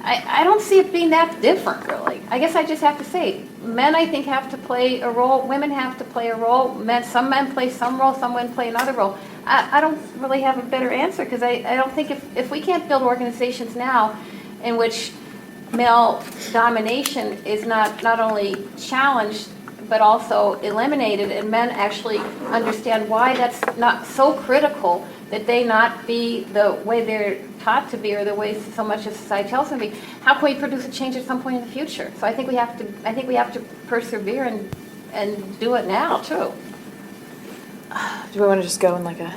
I don't see it being that different, really. I guess I just have to say, men, I think, have to play a role. Women have to play a role. Some men play some role. Some women play another role. I don't really have a better answer, because I don't think if we can't build organizations now in which male domination is not only challenged but also eliminated, and men actually understand why that's not so critical, that they not be the way they're taught to be, or the way so much of society tells them to be. How can we produce a change at some point in the future? So I think we have to persevere and do it now too. Do we want to just go in like a?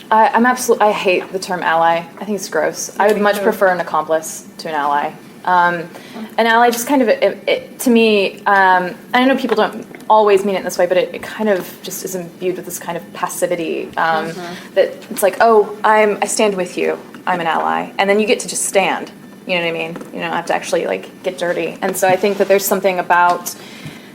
I hate the term ally. I think it's gross. I would much prefer an accomplice to an ally. An ally just kind of, to me, I know people don't always mean it in this way, but it kind of just is imbued with this kind of passivity, that it's like, oh, I stand with you, I'm an ally, and then you get to just stand, you know what I mean? You don't have to actually like get dirty. And so I think that there's something about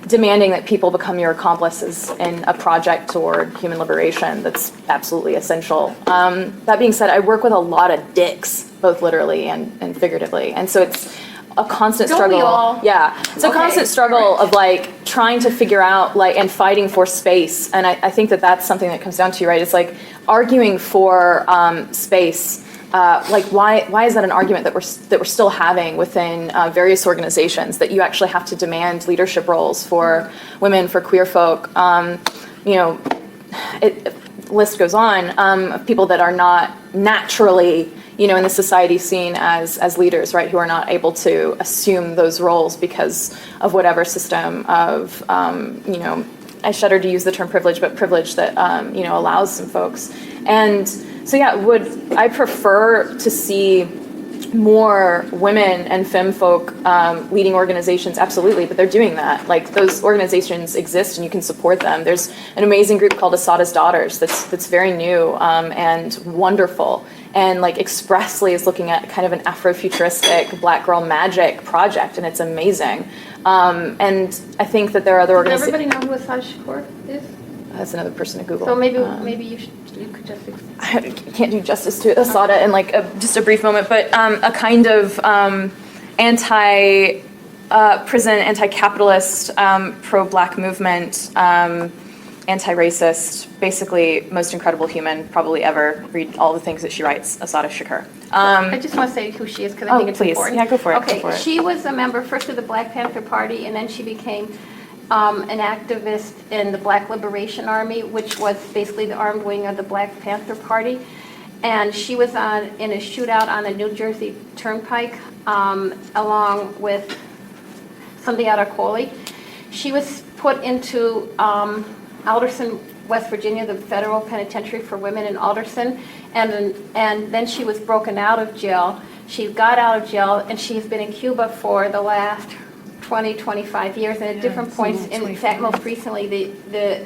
demanding that people become your accomplices in a project toward human liberation that's absolutely essential. That being said, I work with a lot of dicks, both literally and figuratively, and so it's a constant Don't struggle. we all? Yeah, it's a constant struggle of like trying to figure out like and fighting for space, and I think that that's something that comes down to, right? It's like arguing for space like why is that an argument that we're still having within various organizations, that you actually have to demand leadership roles for women, for queer folk? List goes on of people that are not naturally, in the society seen as leaders, right, who are not able to assume those roles because of whatever system of, I shudder to use the term privilege, but privilege that, allows some folks. And so, yeah, would I prefer to see more women and femme folk leading organizations? Absolutely, but they're doing that. Like, those organizations exist and you can support them. There's an amazing group called Assata's Daughters that's very new and wonderful, and like expressly is looking at kind of an Afrofuturistic Black girl magic project, and it's amazing. And I think that there are other Does organizations. everybody know who Asada Shakur is? That's another person to Google. So maybe you could just explain. I can't do justice to Assata in like just a brief moment, but a kind of anti-prison, anti-capitalist, pro-Black movement, anti-racist, basically most incredible human probably ever. Read all the things that she writes, Assata Shakur. I just want to say who she is because I think it's please. important. Yeah, go for it. Okay, Go for it. she was a member first of the Black Panther Party, and then she became an activist in the Black Liberation Army, which was basically the armed wing of the Black Panther Party. And she was in a shootout on the New Jersey Turnpike along with Sundiata Kohli. She was put into Alderson, West Virginia, the federal penitentiary for women in Alderson, and then she was broken out of jail. She got out of jail, and she's been in Cuba for the last 20, 25 years, and at different points, in fact, most recently, the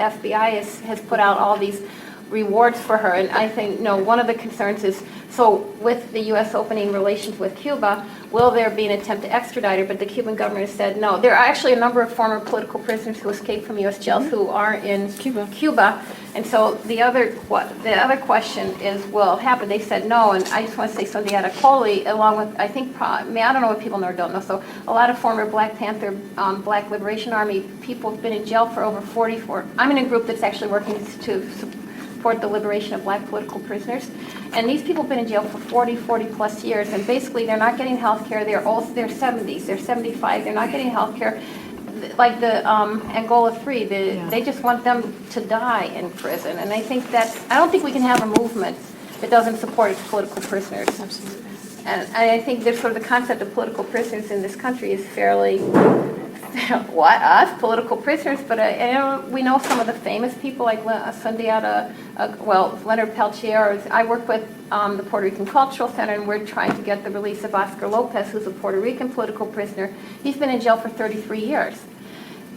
FBI has put out all these rewards for her, and I think, one of the concerns is, so with the U.S. opening relations with Cuba, will there be an attempt to extradite her? But the Cuban government has said no. There are actually a number of former political prisoners who escaped from U.S. jails who are in Cuba. And so the other question is, will it happen? They said no, and I just want to say Sundiata Kohli, along with, I don't know what people know or don't know, so a lot of former Black Panther, Black Liberation Army people have been in jail for over 44. I'm in a group that's actually working to support the liberation of Black political prisoners. And these people have been in jail for 40 plus years, and basically they're not getting health care. They're 70s, they're 75, they're not getting health care. Like the Angola Free, they just want them to die in prison. And I don't think we can have a movement that doesn't support its political prisoners. Absolutely. And I think that sort of the concept of political prisoners in this country is fairly, us, political prisoners, but we know some of the famous people like Sundiata, Leonard Peltier. I work with the Puerto Rican Cultural Center, and we're trying to get the release of Oscar Lopez, who's a Puerto Rican political prisoner. He's been in jail for 33 years.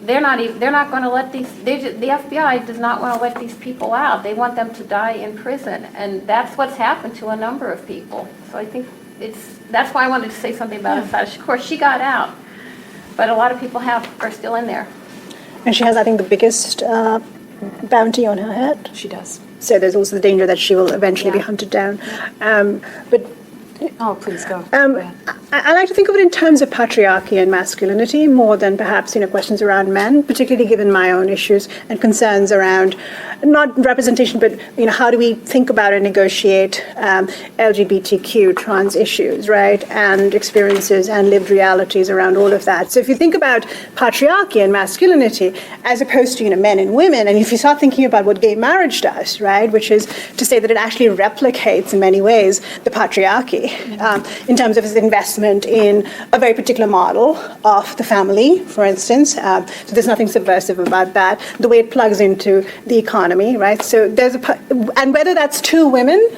They're not going to let the FBI does not want to let these people out. They want them to die in prison, and that's what's happened to a number of people. So I think that's why I wanted to say something about Assata Shakur. She got out, but a lot of people are still in there. And she has, I think, the biggest bounty on her head. She does. So there's also the danger that she will eventually be hunted down. But Oh, please go. I like to think of it in terms of patriarchy and masculinity more than perhaps questions around men, particularly given my own issues and concerns around not representation, but how do we think about and negotiate LGBTQ trans issues, right, and experiences and lived realities around all of that. So if you think about patriarchy and masculinity as opposed to men and women, and if you start thinking about what gay marriage does, right, which is to say that it actually replicates in many ways the patriarchy. In terms of its investment in a very particular model of the family, for instance. So there's nothing subversive about that. The way it plugs into the economy, right? So and whether that's two women,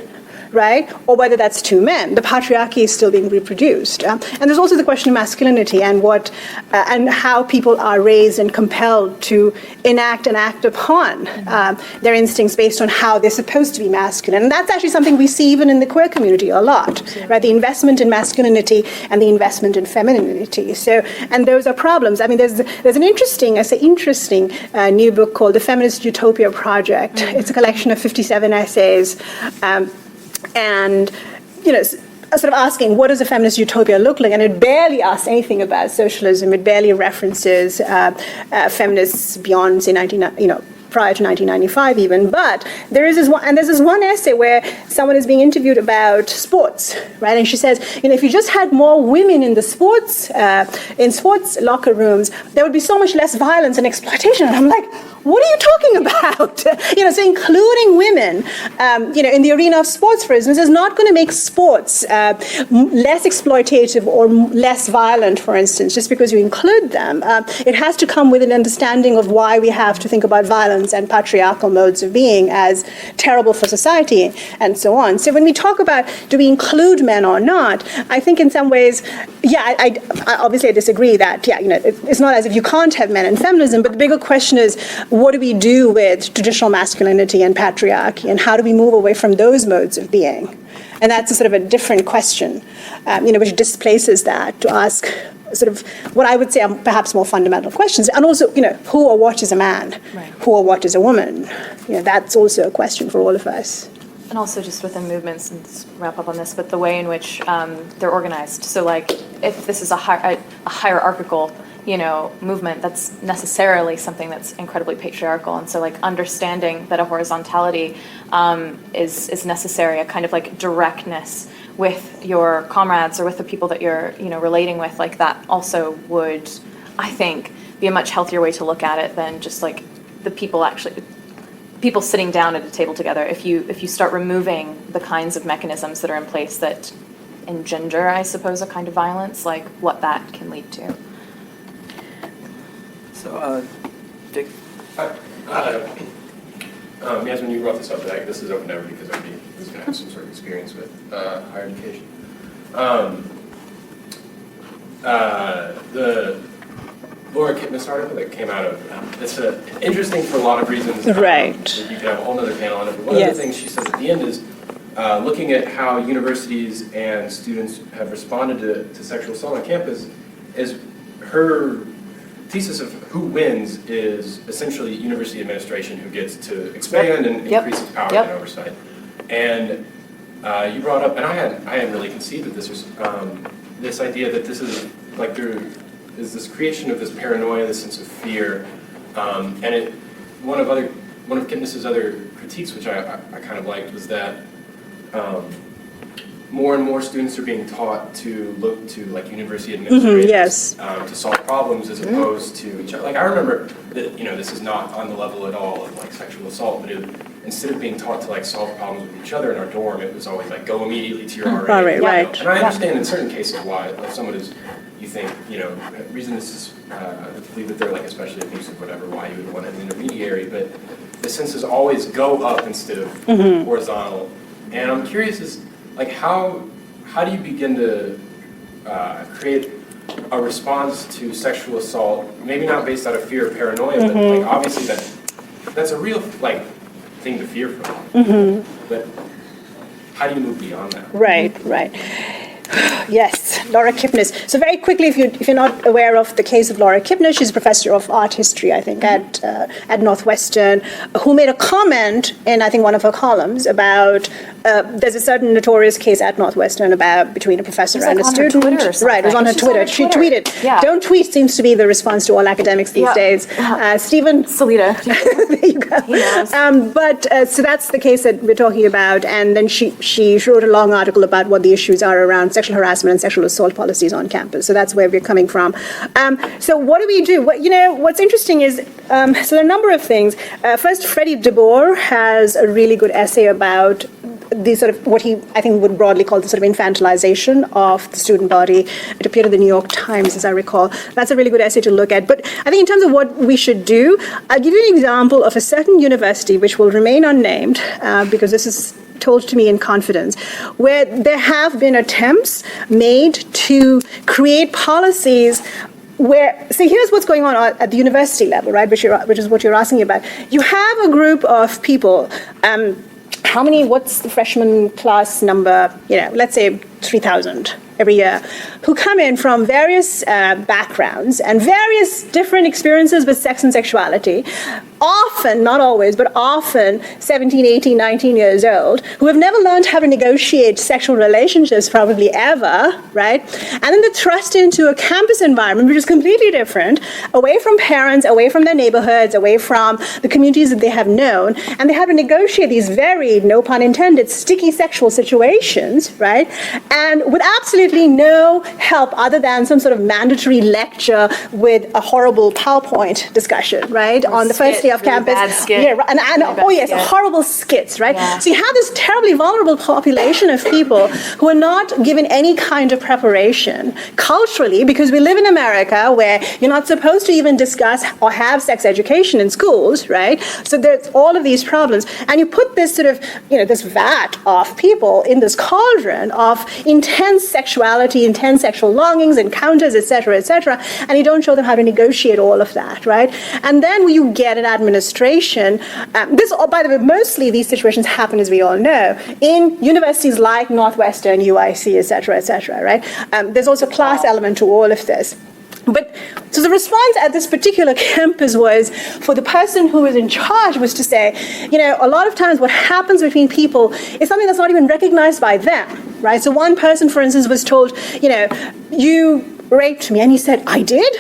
right, or whether that's two men, the patriarchy is still being reproduced. And there's also the question of masculinity and and how people are raised and compelled to enact and act upon their instincts based on how they're supposed to be masculine. And that's actually something we see even in the queer community a lot, right? The investment in masculinity and the investment in femininity. So, and those are problems. I mean, there's an interesting new book called The Feminist Utopia Project. It's a collection of 57 essays. And, sort of asking, what does a feminist utopia look like? And it barely asks anything about socialism. It barely references feminists beyond, say, prior to 1995 even, but there's this one essay where someone is being interviewed about sports, right? And she says, if you just had more women in the sports locker rooms, there would be so much less violence and exploitation. And I'm like, what are you talking about? So including women, in the arena of sports, for instance, is not going to make sports less exploitative or less violent, for instance, just because you include them. It has to come with an understanding of why we have to think about violence and patriarchal modes of being as terrible for society and so on. So when we talk about do we include men or not, I think in some ways, I obviously disagree that, it's not as if you can't have men in feminism, but the bigger question is, what do we do with traditional masculinity and patriarchy, and how do we move away from those modes of being? And that's a sort of a different question, which displaces that to ask sort of what I would say are perhaps more fundamental questions. And also, who or what is a man? Right. Who or what is a woman? That's also a question for all of us. And also just within movements, and let's wrap up on this, but the way in which they're organized. So like, if this is a hierarchical movement, that's necessarily something that's incredibly patriarchal. And so like understanding that a horizontality is necessary, a kind of like directness with your comrades or with the people that you're, relating with, like that also would, I think, be a much healthier way to look at it than just like the people sitting down at a table together. If you start removing the kinds of mechanisms that are in place that engender, I suppose, a kind of violence, like what that can lead to. So, Dick? Yasmin, you brought this up, but this is open to everybody because everybody is going to have some sort of experience with higher education. The Laura Kipnis article that came out of, it's interesting for a lot of reasons. Right. You could have a whole other panel on it, but one of the things she says at the end is looking at how universities and students have responded to sexual assault on campus, is her thesis of who wins is essentially university administration who gets to expand and increase its power and oversight. And you brought up, and I hadn't really conceived of this, this idea that this is like there is this creation of this paranoia, this sense of fear, and one of Kipnis's other critiques, which I kind of liked, was that more and more students are being taught to look to like university administrators to solve problems as opposed to each other. Like I remember that this is not on the level at all of like sexual assault, but instead of being taught to like solve problems with each other in our dorm, it was always like go immediately to your RA. Right. And I understand in certain cases why, if someone is, you think, reason is to believe that they're like especially abusive, whatever, why you would want an intermediary, but the sense is always go up instead of horizontal. And I'm curious is like how do you begin to create a response to sexual assault, maybe not based out of fear or paranoia, but like obviously that's a real like thing to fear from. But how do you move beyond that? Right. Yes, Laura Kipnis. So very quickly, if you're not aware of the case of Laura Kipnis, she's a professor of art history, I think, at Northwestern, who made a comment in, I think, one of her columns about there's a certain notorious case at Northwestern between a professor and a student. Right, it was on her Twitter. She tweeted. Yeah. Don't tweet seems to be the response to all academics these days. Stephen Salita. There you go. But so that's the case that we're talking about, and then she wrote a long article about what the issues are around sexual harassment and sexual assault policies on campus. So that's where we're coming from. So what do we do? What's interesting is, so there are a number of things. First, Freddie DeBoer has a really good essay about the sort of what he, I think, would broadly call the sort of infantilization of the student body. It appeared in the New York Times, as I recall. That's a really good essay to look at. But I think in terms of what we should do, I'll give you an example of a certain university, which will remain unnamed, because this is told to me in confidence, where there have been attempts made to create policies where, so here's what's going on at the university level, right, which is what you're asking about. You have a group of people, what's the freshman class number, let's say 3,000 every year, who come in from various backgrounds and various different experiences with sex and sexuality, often, not always, but often 17, 18, 19 years old, who have never learned how to negotiate sexual relationships probably ever, right? And then they're thrust into a campus environment which is completely different, away from parents, away from their neighborhoods, away from the communities that they have known, and they have to negotiate these very, no pun intended, sticky sexual situations, right? And with absolutely no help other than some sort of mandatory lecture with a horrible PowerPoint discussion, right? Or on the first day of really campus. bad skit. Yeah, and oh yes, skit. horrible skits, right? Yeah. So you have this terribly vulnerable population of people who are not given any kind of preparation culturally, because we live in America where you're not supposed to even discuss or have sex education in schools, right? So there's all of these problems, and you put this sort of, this vat of people in this cauldron of intense sexuality, intense sexual longings, encounters, etc., and you don't show them how to negotiate all of that, right? And then you get an administration. By the way, mostly these situations happen, as we all know, in universities like Northwestern, UIC, etc., right? There's also a class element to all of this. But so the response at this particular campus was, for the person who was in charge, was to say, a lot of times what happens between people is something that's not even recognized by them, right? So one person, for instance, was told, you raped me, and he said, I did?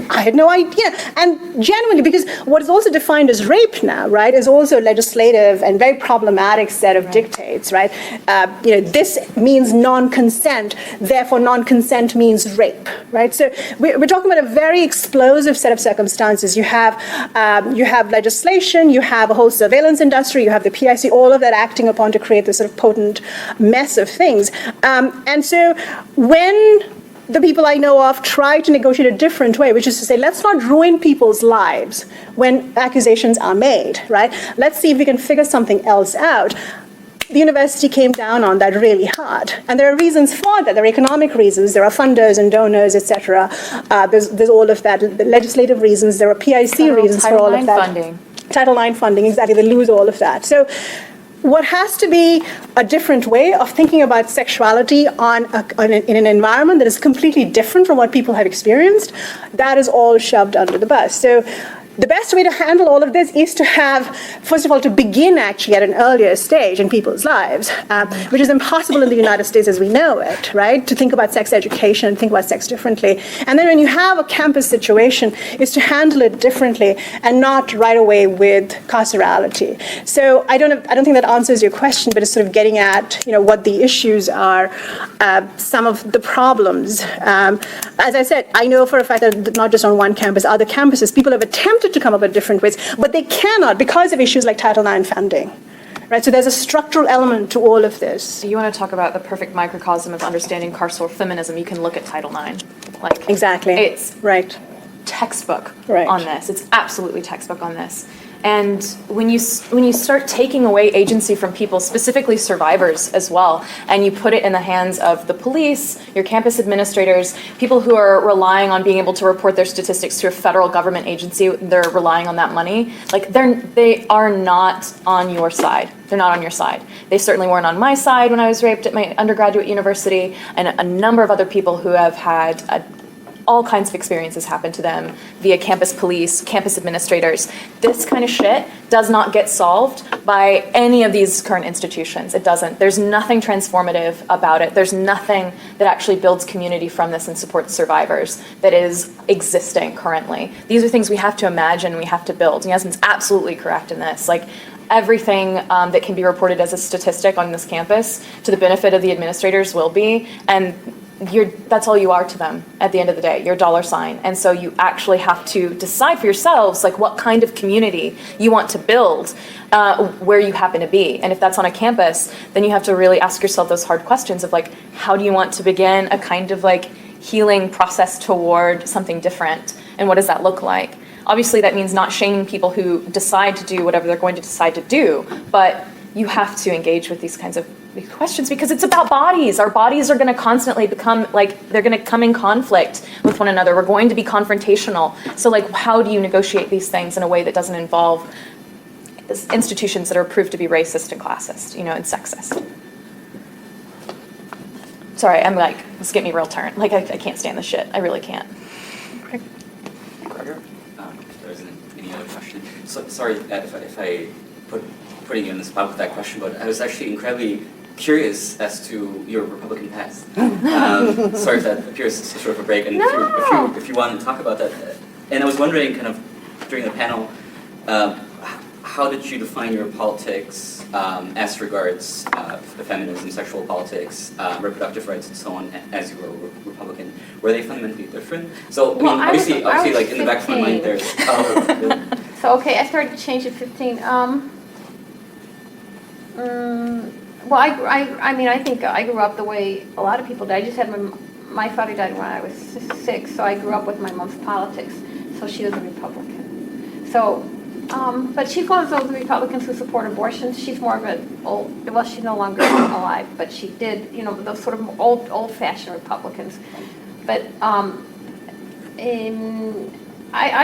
I had no idea. And genuinely, because what is also defined as rape now, right, is also a legislative and very problematic set of dictates, right? This means non-consent, therefore non-consent means rape, right? So we're talking about a very explosive set of circumstances. You have legislation, you have a whole surveillance industry, you have the PIC, all of that acting upon to create this sort of potent mess of things. And so when the people I know of try to negotiate a different way, which is to say, let's not ruin people's lives when accusations are made, right? Let's see if we can figure something else out. The university came down on that really hard. And there are reasons for that. There are economic reasons. There are funders and donors, etc. There's all of that. The legislative reasons. There are PIC reasons for all of that. Funding. Title IX funding, exactly. They lose all of that. So what has to be a different way of thinking about sexuality in an environment that is completely different from what people have experienced, that is all shoved under the bus. So the best way to handle all of this is to have, first of all, to begin actually at an earlier stage in people's lives, which is impossible in the United States as we know it, right? To think about sex education and think about sex differently. And then when you have a campus situation, is to handle it differently and not right away with carcerality. So I don't think that answers your question, but it's sort of getting at, what the issues are, some of the problems. As I said, I know for a fact that not just on one campus, other campuses, people have attempted to come up with different ways, but they cannot because of issues like Title IX funding. Right, so there's a structural element to all of this. You want to talk about the perfect microcosm of understanding carceral feminism, you can look at Title IX. Exactly. It's right. Textbook right. on this. It's absolutely textbook on this. And when you start taking away agency from people, specifically survivors as well, and you put it in the hands of the police, your campus administrators, people who are relying on being able to report their statistics to a federal government agency, they're relying on that money, they are not on your side. They're not on your side. They certainly weren't on my side when I was raped at my undergraduate university, and a number of other people who have had all kinds of experiences happen to them via campus police, campus administrators. This kind of shit does not get solved by any of these current institutions. It doesn't. There's nothing transformative about it. There's nothing that actually builds community from this and supports survivors that is existing currently. These are things we have to imagine, we have to build. And Yasmin's absolutely correct in this. Everything that can be reported as a statistic on this campus to the benefit of the administrators will be, and that's all you are to them at the end of the day. You're a dollar sign. And so you actually have to decide for yourselves what kind of community you want to build where you happen to be. And if that's on a campus, then you have to really ask yourself those hard questions of how do you want to begin a kind of healing process toward something different? And what does that look like? Obviously that means not shaming people who decide to do whatever they're going to decide to do, but you have to engage with these kinds of questions because it's about bodies. Our bodies are going to constantly become they're going to come in conflict with one another. We're going to be confrontational. So how do you negotiate these things in a way that doesn't involve institutions that are proved to be racist and classist, and sexist? sorry, I'm like, let's get me real turn. Like, I can't stand this shit. I really can't. There isn't any other question. So, sorry if I putting you on the spot with that question, but I was actually incredibly curious as to your Republican past. Sorry if that appears sort of a break, and if you want to talk about that. And I was wondering, kind of during the panel, how did you define your politics as regards feminism, sexual politics, reproductive rights, and so on, as you were a Republican? Were they fundamentally different? So, I mean, obviously, like in the back of my mind, there's. So, okay, I started to change at 15. Well, I mean, I think I grew up the way a lot of people did. I just had my father died when I was 6, so I grew up with my mom's politics. So she was a Republican. So, but she's one of those Republicans who support abortion. She's more of an old, well, she's no longer alive, but she did, you know, those sort of old-fashioned Republicans. But I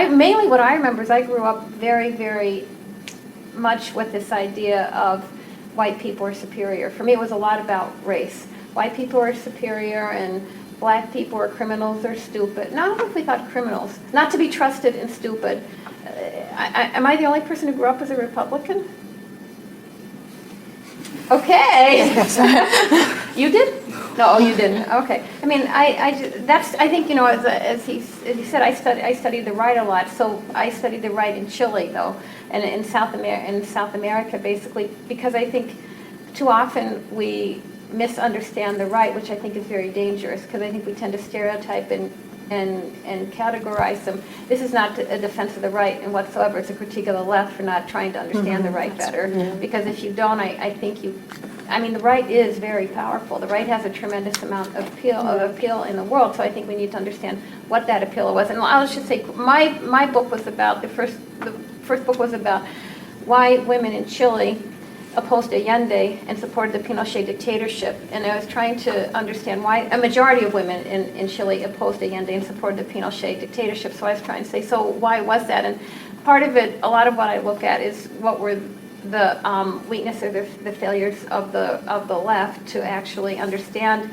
mainly what I remember is I grew up very, very much with this idea of white people are superior. For me, it was a lot about race. White people are superior and black people are criminals or stupid. Not if we thought criminals, not to be trusted and stupid. Am I the only person who grew up as a Republican? Okay. You did? No, you didn't. Okay. I mean, I think, you know, as he said, I studied the right a lot. So I studied the right in Chile, though, and in South America, basically, because I think too often we misunderstand the right, which I think is very dangerous, because I think we tend to stereotype and categorize them. This is not a defense of the right and whatsoever. It's a critique of the left for not trying to understand the right better. Because if you don't, I think I mean, the right is very powerful. The right has a tremendous amount of appeal in the world. So I think we need to understand what that appeal was. And I'll just say, my book was about the first book was about why women in Chile opposed Allende and supported the Pinochet dictatorship. And I was trying to understand why a majority of women in Chile opposed Allende and supported the Pinochet dictatorship. So I was trying to say, so why was that? And part of it, a lot of what I look at is what were the weaknesses, the failures of the left to actually understand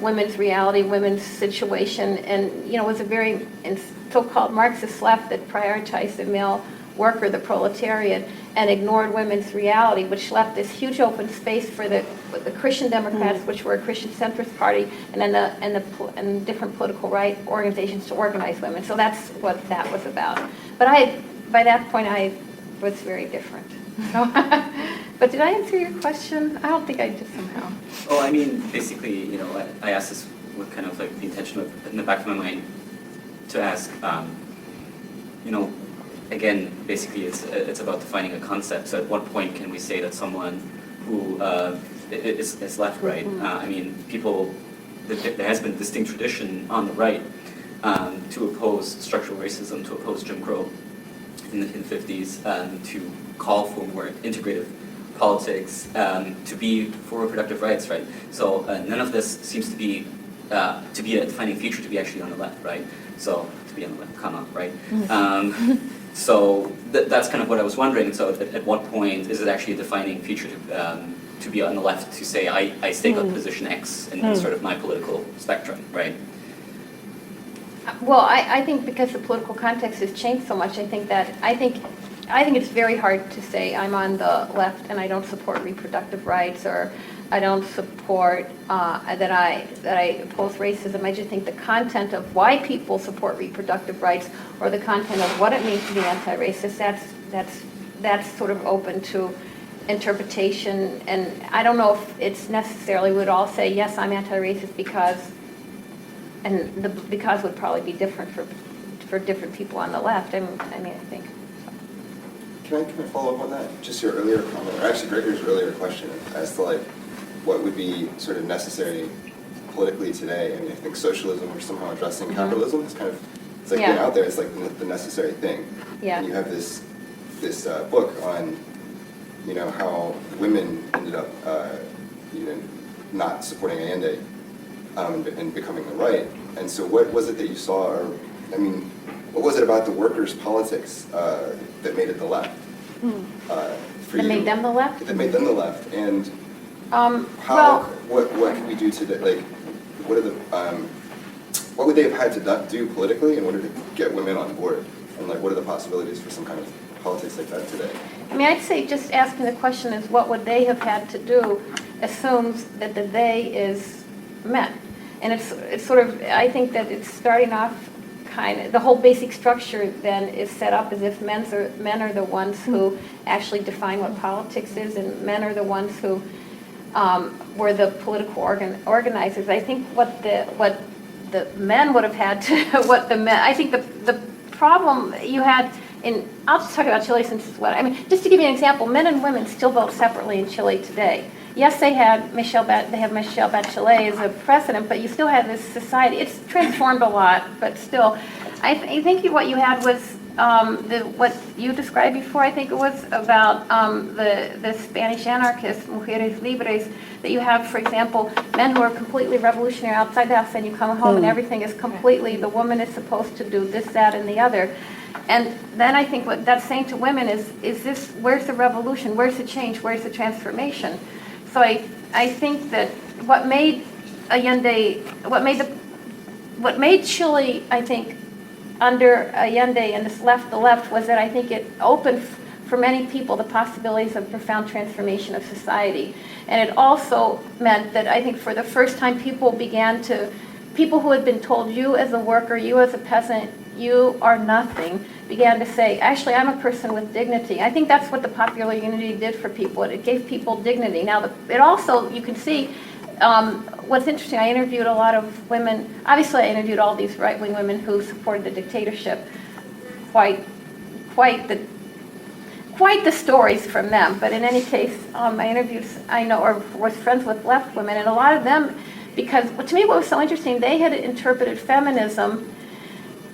women's reality, women's situation. And, you know, it was a very so-called Marxist left that prioritized the male worker, the proletariat, and ignored women's reality, which left this huge open space for the Christian Democrats, which were a Christian centrist party, and then and different political right organizations to organize women. So that's what that was about. But by that point, I was very different. So, but did I answer your question? I don't think I did somehow. Oh, I mean, basically, you know, I asked this with kind of like the intention of, in the back of my mind, to ask, you know, again, basically, it's about defining a concept. So, at what point can we say that someone who is left, right? I mean, there has been a distinct tradition on the right to oppose structural racism, to oppose Jim Crow in the 50s, to call for more integrative politics, to be for reproductive rights, right? So none of this seems to be a defining feature to be actually on the left, right? So to be on the left, comma, right? So that's kind of what I was wondering. So at what point is it actually a defining feature to be on the left, to say I stake on position X in sort of my political spectrum, right? Well, I think because the political context has changed so much, I think it's very hard to say I'm on the left and I don't support reproductive rights, or I don't support that I oppose racism. I just think the content of why people support reproductive rights, or the content of what it means to be anti-racist, that's sort of open to interpretation. And I don't know if it's necessarily would all say yes, I'm anti-racist because. And the because would probably be different for different people on the left. I mean, I think. Can I follow up on that? Just your earlier comment, or actually Gregory's earlier question as to like what would be sort of necessary politically today. I mean, I think socialism or somehow addressing capitalism is kind of, it's like been out there. It's like the necessary thing. Yeah. And you have this book on, you know, how women ended up, not supporting Allende. And becoming the right. And so what was it that you saw, or, I mean, what was it about the workers' politics that made it the left? For that you? Made them the left? That made them the left. And what can we do today? Like, what would they have had to do politically in order to get women on board? And like, what are the possibilities for some kind of politics like that today? I mean, I'd say just asking the question is what would they have had to do assumes that the they is men. And it's sort of, I think that it's starting off kind of, the whole basic structure then is set up as if men are the ones who actually define what politics is, and men are the ones who were the political organizers. I think what the men would have had to, I think the problem you had in, I'll just talk about Chile since it's what, I mean, just to give you an example, men and women still vote separately in Chile today. Yes, they have Michelle Bachelet as a president, but you still have this society. It's transformed a lot, but still, I think what you had was what you described before. I think it was about the Spanish anarchists, mujeres libres, that you have, for example, men who are completely revolutionary outside the house, and you come home and everything is completely, the woman is supposed to do this, that, and the other. And then I think what that's saying to women is this, where's the revolution? Where's the change? Where's the transformation? So I think that what made Allende, what made Chile, I think, under Allende and the left, was that I think it opened for many people the possibilities of profound transformation of society. And it also meant that I think for the first time people who had been told, you as a worker, you as a peasant, you are nothing, began to say, actually, I'm a person with dignity. I think that's what the popular unity did for people. It gave people dignity. Now, it also, you can see, what's interesting, I interviewed a lot of women. Obviously, I interviewed all these right-wing women who supported the dictatorship. Quite the stories from them. But in any case, I interviewed, or was friends with left women, and a lot of them, because to me what was so interesting, they had interpreted feminism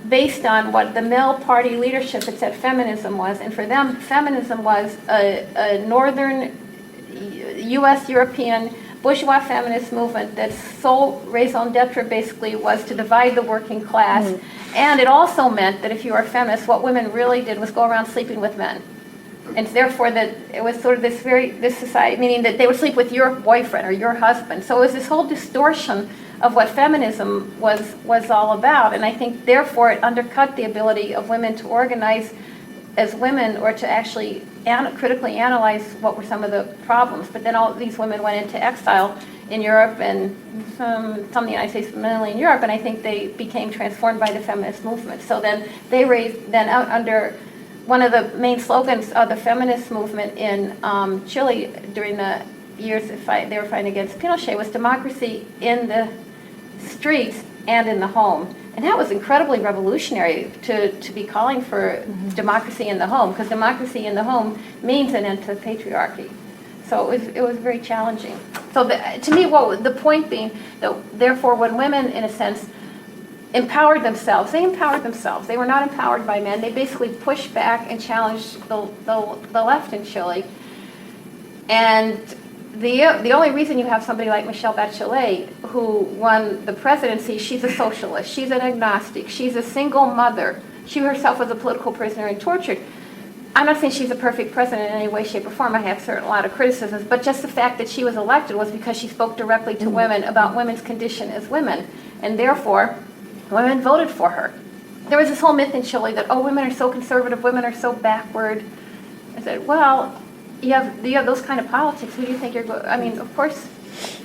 based on what the male party leadership had said feminism was. And for them, feminism was a northern U.S. European bourgeois feminist movement that's sole raison d'etre basically was to divide the working class. And it also meant that if you were a feminist, what women really did was go around sleeping with men. And therefore that it was sort of this society, meaning that they would sleep with your boyfriend or your husband. So it was this whole distortion of what feminism was all about. And I think therefore it undercut the ability of women to organize as women or to actually critically analyze what were some of the problems. But then all these women went into exile in Europe and some in the United States, but mainly in Europe, and I think they became transformed by the feminist movement. So then they raised, out under one of the main slogans of the feminist movement in Chile during the years they were fighting against Pinochet was democracy in the streets and in the home. And that was incredibly revolutionary to be calling for democracy in the home, because democracy in the home means an end to patriarchy. So it was very challenging. So to me, the point being that therefore when women, in a sense, empowered themselves, they empowered themselves. They were not empowered by men. They basically pushed back and challenged the left in Chile. And the only reason you have somebody like Michelle Bachelet, who won the presidency, she's a socialist, she's an agnostic, she's a single mother. She herself was a political prisoner and tortured. I'm not saying she's a perfect president in any way, shape, or form. I have a lot of criticisms, but just the fact that she was elected was because she spoke directly to women about women's condition as women, and therefore, women voted for her. There was this whole myth in Chile that, women are so conservative, women are so backward. I said, well, you have those kind of politics. Who do you think you're going? I mean, of course,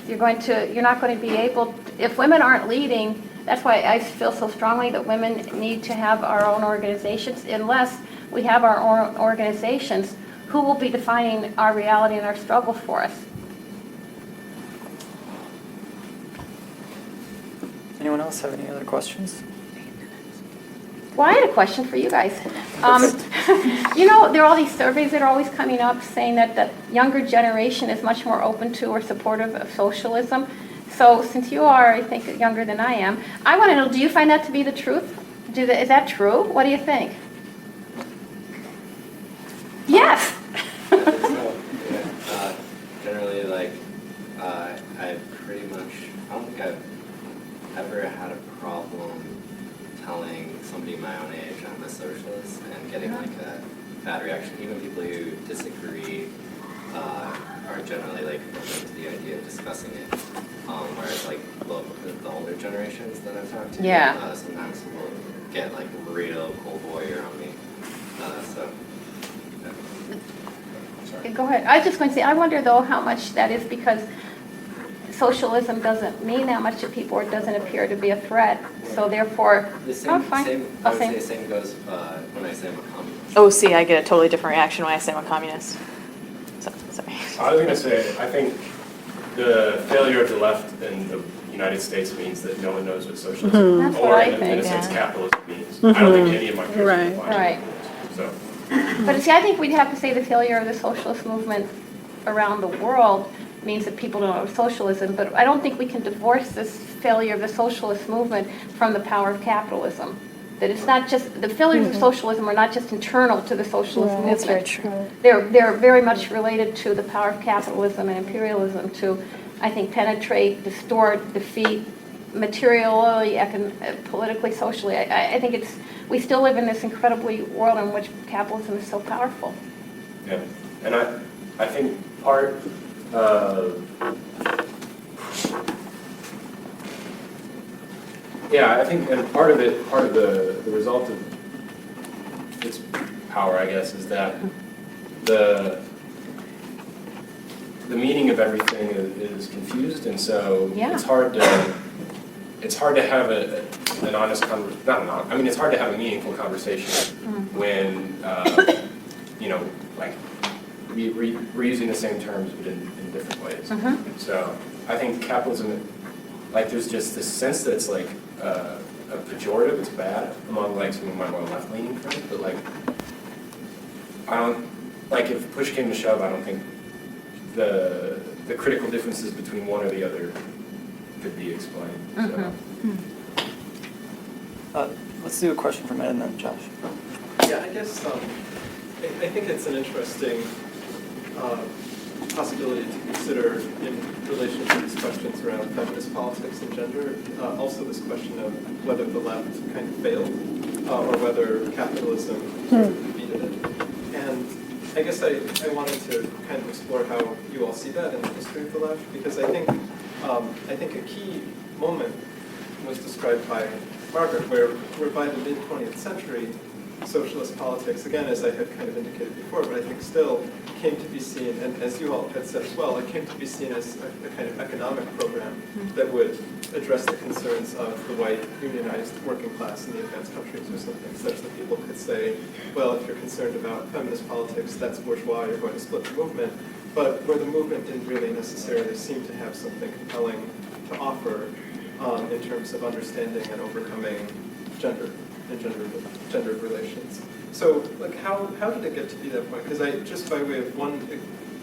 you're not going to be able. If women aren't leading, that's why I feel so strongly that women need to have our own organizations. Unless we have our own organizations, who will be defining our reality and our struggle for us? Anyone else have any other questions? Well, I had a question for you guys. There are all these surveys that are always coming up saying that the younger generation is much more open to or supportive of socialism. So since you are, I think, younger than I am, I want to know, do you find that to be the truth? Is that true? What do you think? Yes. Generally, I pretty much, I don't think I've ever had a problem telling somebody my own age I'm a socialist and getting a bad reaction. Even people who disagree are are generally like open to the idea of discussing it. Whereas like the older generations that I've talked to, Yeah. Sometimes will get like real cold warrior on me. So. Okay, go ahead. I was just going to say, I wonder though how much that is because socialism doesn't mean that much to people or it doesn't appear to be a threat. So therefore, The same, oh, fine. I would say same goes when I say I'm a communist. Oh, see, I get a totally different reaction when I say I'm a communist. So, sorry. I was going to say, I think the failure of the left in the United States means that no one knows what socialism That's or, what I in a think, sense, yeah. capitalism means. I don't think any of my peers Right. can find Right. it. So, But see, I think we'd have to say the failure of the socialist movement around the world means that people don't know socialism, but I don't think we can divorce this failure of the socialist movement from the power of capitalism. That it's not just, the failures of socialism are not just internal to the socialist movement. That's very true. They're very much related to the power of capitalism and imperialism to, I think, penetrate, distort, defeat, materially, politically, socially. I think we still live in this incredibly world in which capitalism is so powerful. yeah. And I think part yeah, I think, and part of the result of its power, I guess, is that the meaning of everything is confused, and so Yeah. it's hard to have an honest it's hard to have a meaningful conversation when like we're using the same terms but in different ways. So I think capitalism, like there's just this sense that it's like a pejorative, it's bad among like some of my more left-leaning friends, but like I don't, like if push came to shove, I don't think the critical differences between one or the other could be explained. So. Let's do a question from Ed and then Josh. Yeah, I guess I think it's an interesting possibility to consider in relation to these questions around feminist politics and gender. Also this question of whether the left kind of failed or whether capitalism defeated it. And I guess I wanted to kind of explore how you all see that in the history of the left, because I think a key moment was described by Margaret, where by the mid-20th century, socialist politics, again, as I had kind of indicated before, but I think still came to be seen, and as you all had said as well, it came to be seen as a kind of economic program that would address the concerns of the white unionized working class in the advanced countries or something, such that people could say, well, if you're concerned about feminist politics, that's bourgeois, you're going to split the movement. But where the movement didn't really necessarily seem to have something compelling to offer in terms of understanding and overcoming gender and gendered relations. So, like, how did it get to be that point? Because just by way of one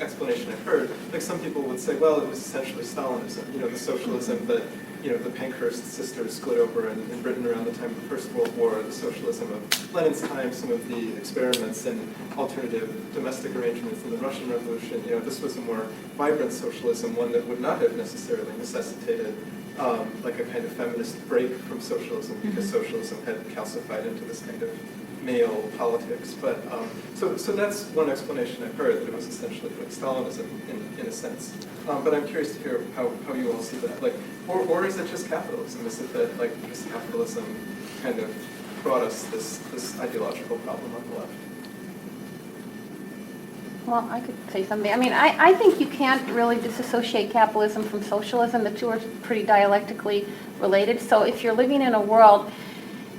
explanation I've heard, like some people would say, well, it was essentially Stalinism, the socialism that, the Pankhurst sisters split over in Britain around the time of the First World War, the socialism of Lenin's time, some of the experiments in alternative domestic arrangements in the Russian Revolution. This was a more vibrant socialism, one that would not have necessarily necessitated like a kind of feminist break from socialism, because socialism had calcified into this kind of male politics. But so that's one explanation I've heard, that it was essentially like Stalinism in a sense. But I'm curious to hear how you all see that. Like, or is it just capitalism? Is it that like just capitalism kind of brought us this ideological problem on the left? Well, I could say something. I mean, I think you can't really disassociate capitalism from socialism. The two are pretty dialectically related. So if you're living in a world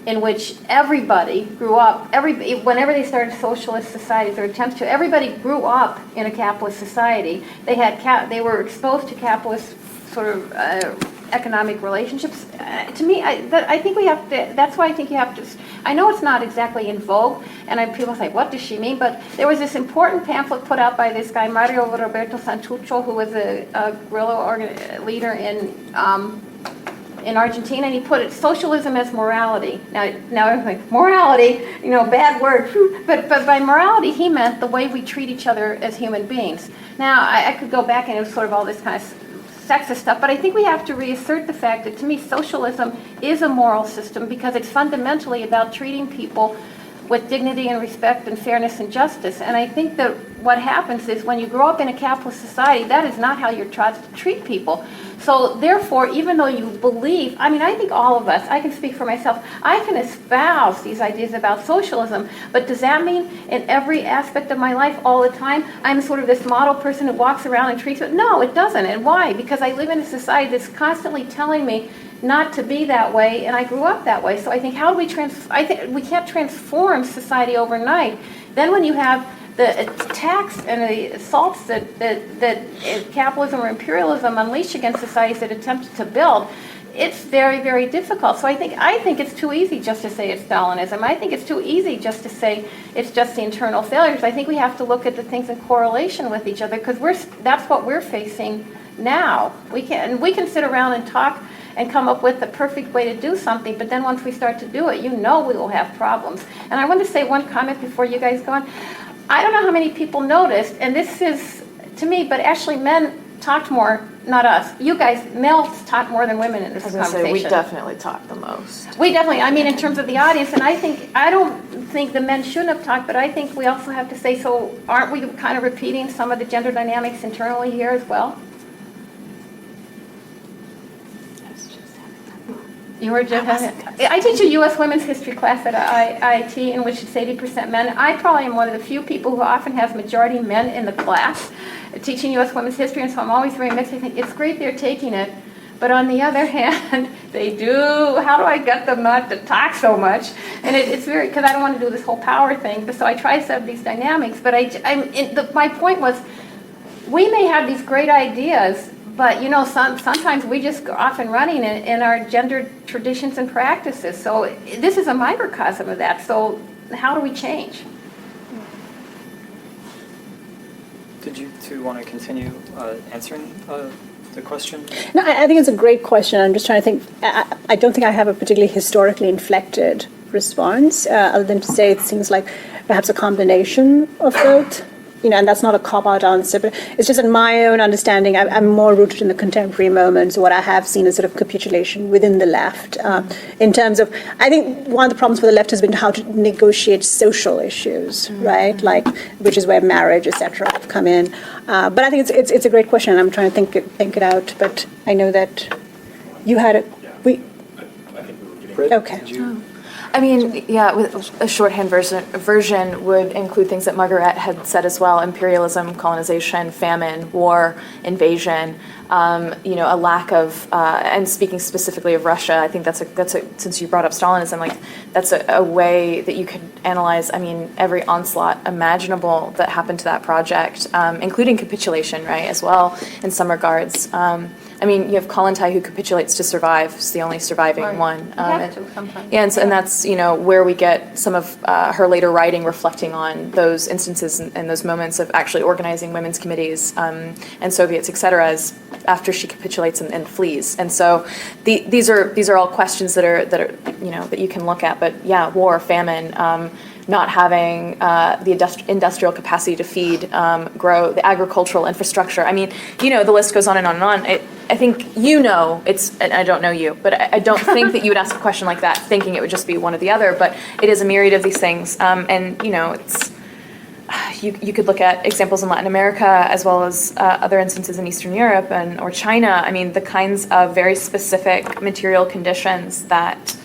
in which everybody grew up, whenever they started socialist societies or attempts to, everybody grew up in a capitalist society. They were exposed to capitalist sort of economic relationships. To me, I think we have to, that's why I think you have to, I know it's not exactly in vogue, and people say, what does she mean? But there was this important pamphlet put out by this guy, Mario Roberto Santuccio, who was a guerrilla leader in Argentina, and he put it, socialism as morality. Now I'm like, morality, bad word. But by morality, he meant the way we treat each other as human beings. Now, I could go back and it was sort of all this kind of sexist stuff, but I think we have to reassert the fact that, to me, socialism is a moral system because it's fundamentally about treating people with dignity and respect and fairness and justice. And I think that what happens is when you grow up in a capitalist society, that is not how you're taught to treat people. So therefore, even though you believe, I mean, I think all of us, I can speak for myself, I can espouse these ideas about socialism, but does that mean in every aspect of my life all the time, I'm sort of this model person who walks around and treats it? No, it doesn't. And why? Because I live in a society that's constantly telling me not to be that way, and I grew up that way. So I think how do we I think we can't transform society overnight. Then when you have the attacks and the assaults that capitalism or imperialism unleash against societies that attempt to build, it's very, very difficult. So I think it's too easy just to say it's Stalinism. I think it's too easy just to say it's just the internal failures. I think we have to look at the things in correlation with each other, because that's what we're facing now. We can sit around and talk and come up with the perfect way to do something, but then once we start to do it, we will have problems. And I want to say one comment before you guys go on. I don't know how many people noticed, and this is to me, but actually men talked more, not us. You guys, males talked more than women in this conversation. We definitely talked the most. We definitely, I mean, in terms of the audience, and I don't think the men shouldn't have talked, but I think we also have to say, so aren't we kind of repeating some of the gender dynamics internally here as well? You were just I teach a U.S. women's history class at IIT in which it's 80% men. I probably am one of the few people who often has majority men in the class teaching U.S. women's history, and so I'm always very mixed. I think it's great they're taking it, but on the other hand, they do, how do I get them not to talk so much? And it's very, because I don't want to do this whole power thing, so I try to set these dynamics, but my point was, we may have these great ideas, but sometimes we just go off and running in our gender traditions and practices. So this is a microcosm of that. So how do we change? Did you two want to continue answering the question? No, I think it's a great question. I'm just trying to think. I don't think I have a particularly historically inflected response, other than to say it seems like perhaps a combination of both. And that's not a cop-out answer, but it's just in my own understanding, I'm more rooted in the contemporary moment. So what I have seen is sort of capitulation within the left in terms of, I think one of the problems for the left has been how to negotiate social issues, right? Like, which is where marriage, etc., have come in. But I think it's a great question, and I'm trying to think it out. But I know that you had it. I think we were getting. Okay. I mean, yeah, with a shorthand version would include things that Margaret had said as well: imperialism, colonization, famine, war, invasion. A lack of, and speaking specifically of Russia, I think that's a since you brought up Stalinism, like that's a way that you could analyze. I mean, every onslaught imaginable that happened to that project, including capitulation, right, as well in some regards. I mean, you have Kollontai who capitulates to survive. It's the only surviving one. And that's where we get some of her later writing reflecting on those instances and those moments of actually organizing women's committees and Soviets, et cetera, as after she capitulates and flees. And so these are all questions that are that you can look at. But yeah, war, famine. Not having the industrial capacity to feed, grow, the agricultural infrastructure. I mean, the list goes on and on and on. I think and I don't know you, but I don't think that you would ask a question like that thinking it would just be one or the other, but it is a myriad of these things. And, it's, you could look at examples in Latin America as well as other instances in Eastern Europe or China. I mean, the kinds of very specific material conditions that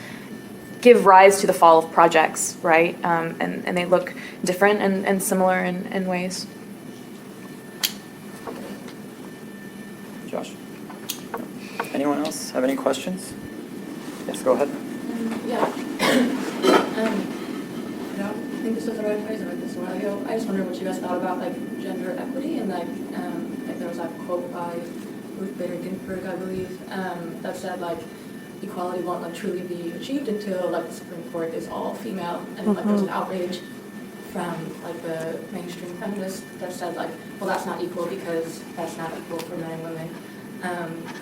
give rise to the fall of projects, right? And they look different and similar in ways. Josh? Anyone else have any questions? Yes, go ahead. Yeah. I don't think this is the right phrase, this a while ago. I just wondered what you guys thought about gender equity and there was a quote by Ruth Bader Ginsburg, I believe, that said equality won't truly be achieved until the Supreme Court is all female, and there's an outrage from the mainstream feminists that said well, that's not equal because that's not equal for men and women,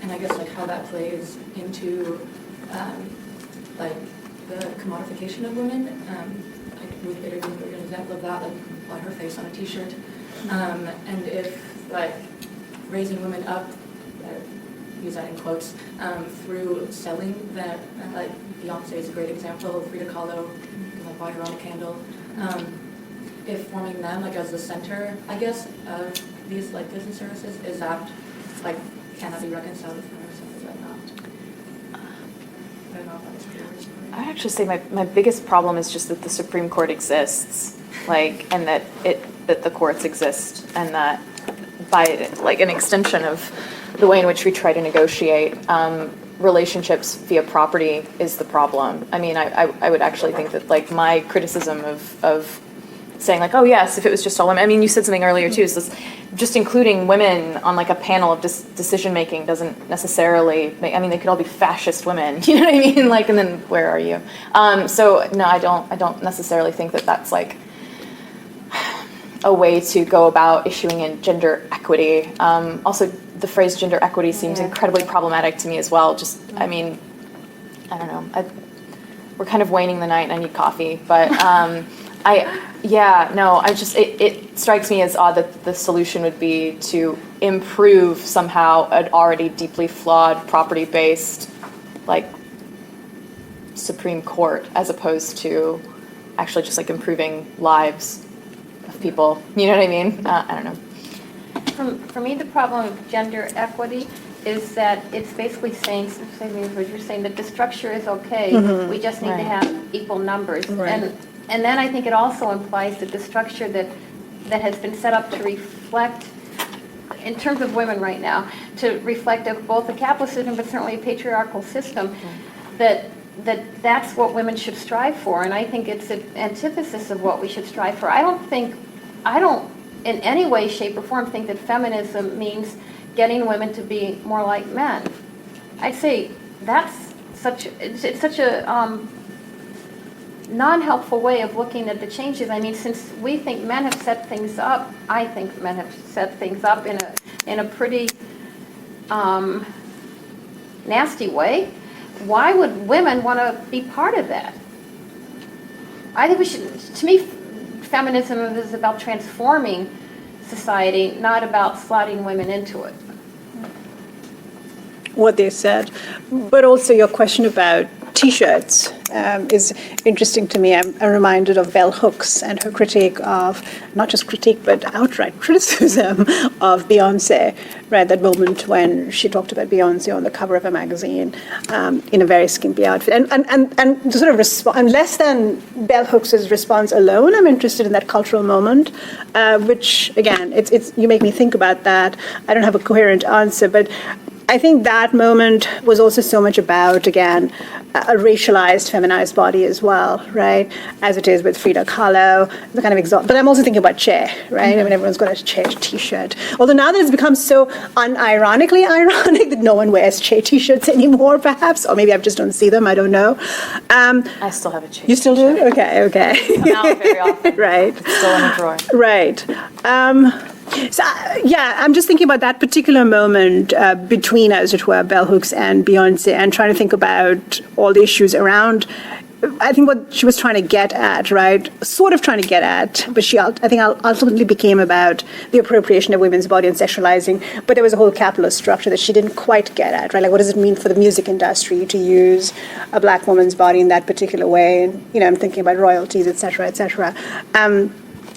and I guess how that plays into the commodification of women. Ruth Bader Ginsburg, an example of that, fly her face on a T-shirt, and if raising women up. Use that in quotes, through selling that, Beyonce is a great example, Frida Kahlo, fire on a candle. If forming them like as the center, I guess, of these like business services, is that like, can that be reconciled with feminism? Is that not? I don't know if that's clear. I would actually say my biggest problem is just that the Supreme Court exists, like, and that the courts exist, and that by like an extension of the way in which we try to negotiate relationships via property is the problem. I mean, I would actually think that like my criticism of saying like, oh yes, if it was just all women. I mean, you said something earlier too, is this, just including women on like a panel of decision making doesn't necessarily make, I mean, they could all be fascist women, you know what I mean? Like, and then where are you? So no, I don't necessarily think that that's like a way to go about issuing in gender equity. Also, the phrase gender equity seems incredibly problematic to me as well. Just, I mean, I don't know. We're kind of waning the night and I need coffee, but it strikes me as odd that the solution would be to improve somehow an already deeply flawed property-based, like, Supreme Court, as opposed to actually just like improving lives of people. You know what I mean? I don't know. For me, the problem with gender equity is that it's basically saying, what you're saying, that the structure is okay. Mm-hmm. We just need to have equal numbers. Right. And then I think it also implies that the structure that has been set up to reflect, in terms of women right now, to reflect both a capitalist system but certainly a patriarchal system, that's what women should strive for. And I think it's an antithesis of what we should strive for. I don't in any way, shape, or form think that feminism means getting women to be more like men. I'd say it's such a non-helpful way of looking at the changes. I mean, since we think men have set things up, I think men have set things up in a pretty nasty way. Why would women want to be part of that? I think we should, to me, feminism is about transforming society, not about slotting women into it. What they said, but also your question about T-shirts is interesting to me. I'm reminded of Bell Hooks and her critique of, not just critique, but outright criticism of Beyonce, right? That moment when she talked about Beyonce on the cover of a magazine in a very skimpy outfit. And the sort of response, less than Bell Hooks' response alone, I'm interested in that cultural moment, which, again, it's you make me think about that. I don't have a coherent answer, but I think that moment was also so much about, again, a racialized, feminized body as well, right? As it is with Frida Kahlo, the kind of but I'm also thinking about Che, right? I mean, everyone's got a Che T-shirt. Although now that it's become so unironically ironic that no one wears Che T-shirts anymore, perhaps, or maybe I just don't see them. I don't know. I still have a Che. You still do? Okay. Come out very often. Right. It's still in a drawer. Right. So, I'm just thinking about that particular moment between, as it were, Bell Hooks and Beyonce, and trying to think about all the issues around, I think what she was trying to get at, right? Sort of trying to get at, but I think ultimately became about the appropriation of women's body and sexualizing, but there was a whole capitalist structure that she didn't quite get at, right? Like, what does it mean for the music industry to use a black woman's body in that particular way? And, I'm thinking about royalties, et cetera, et cetera.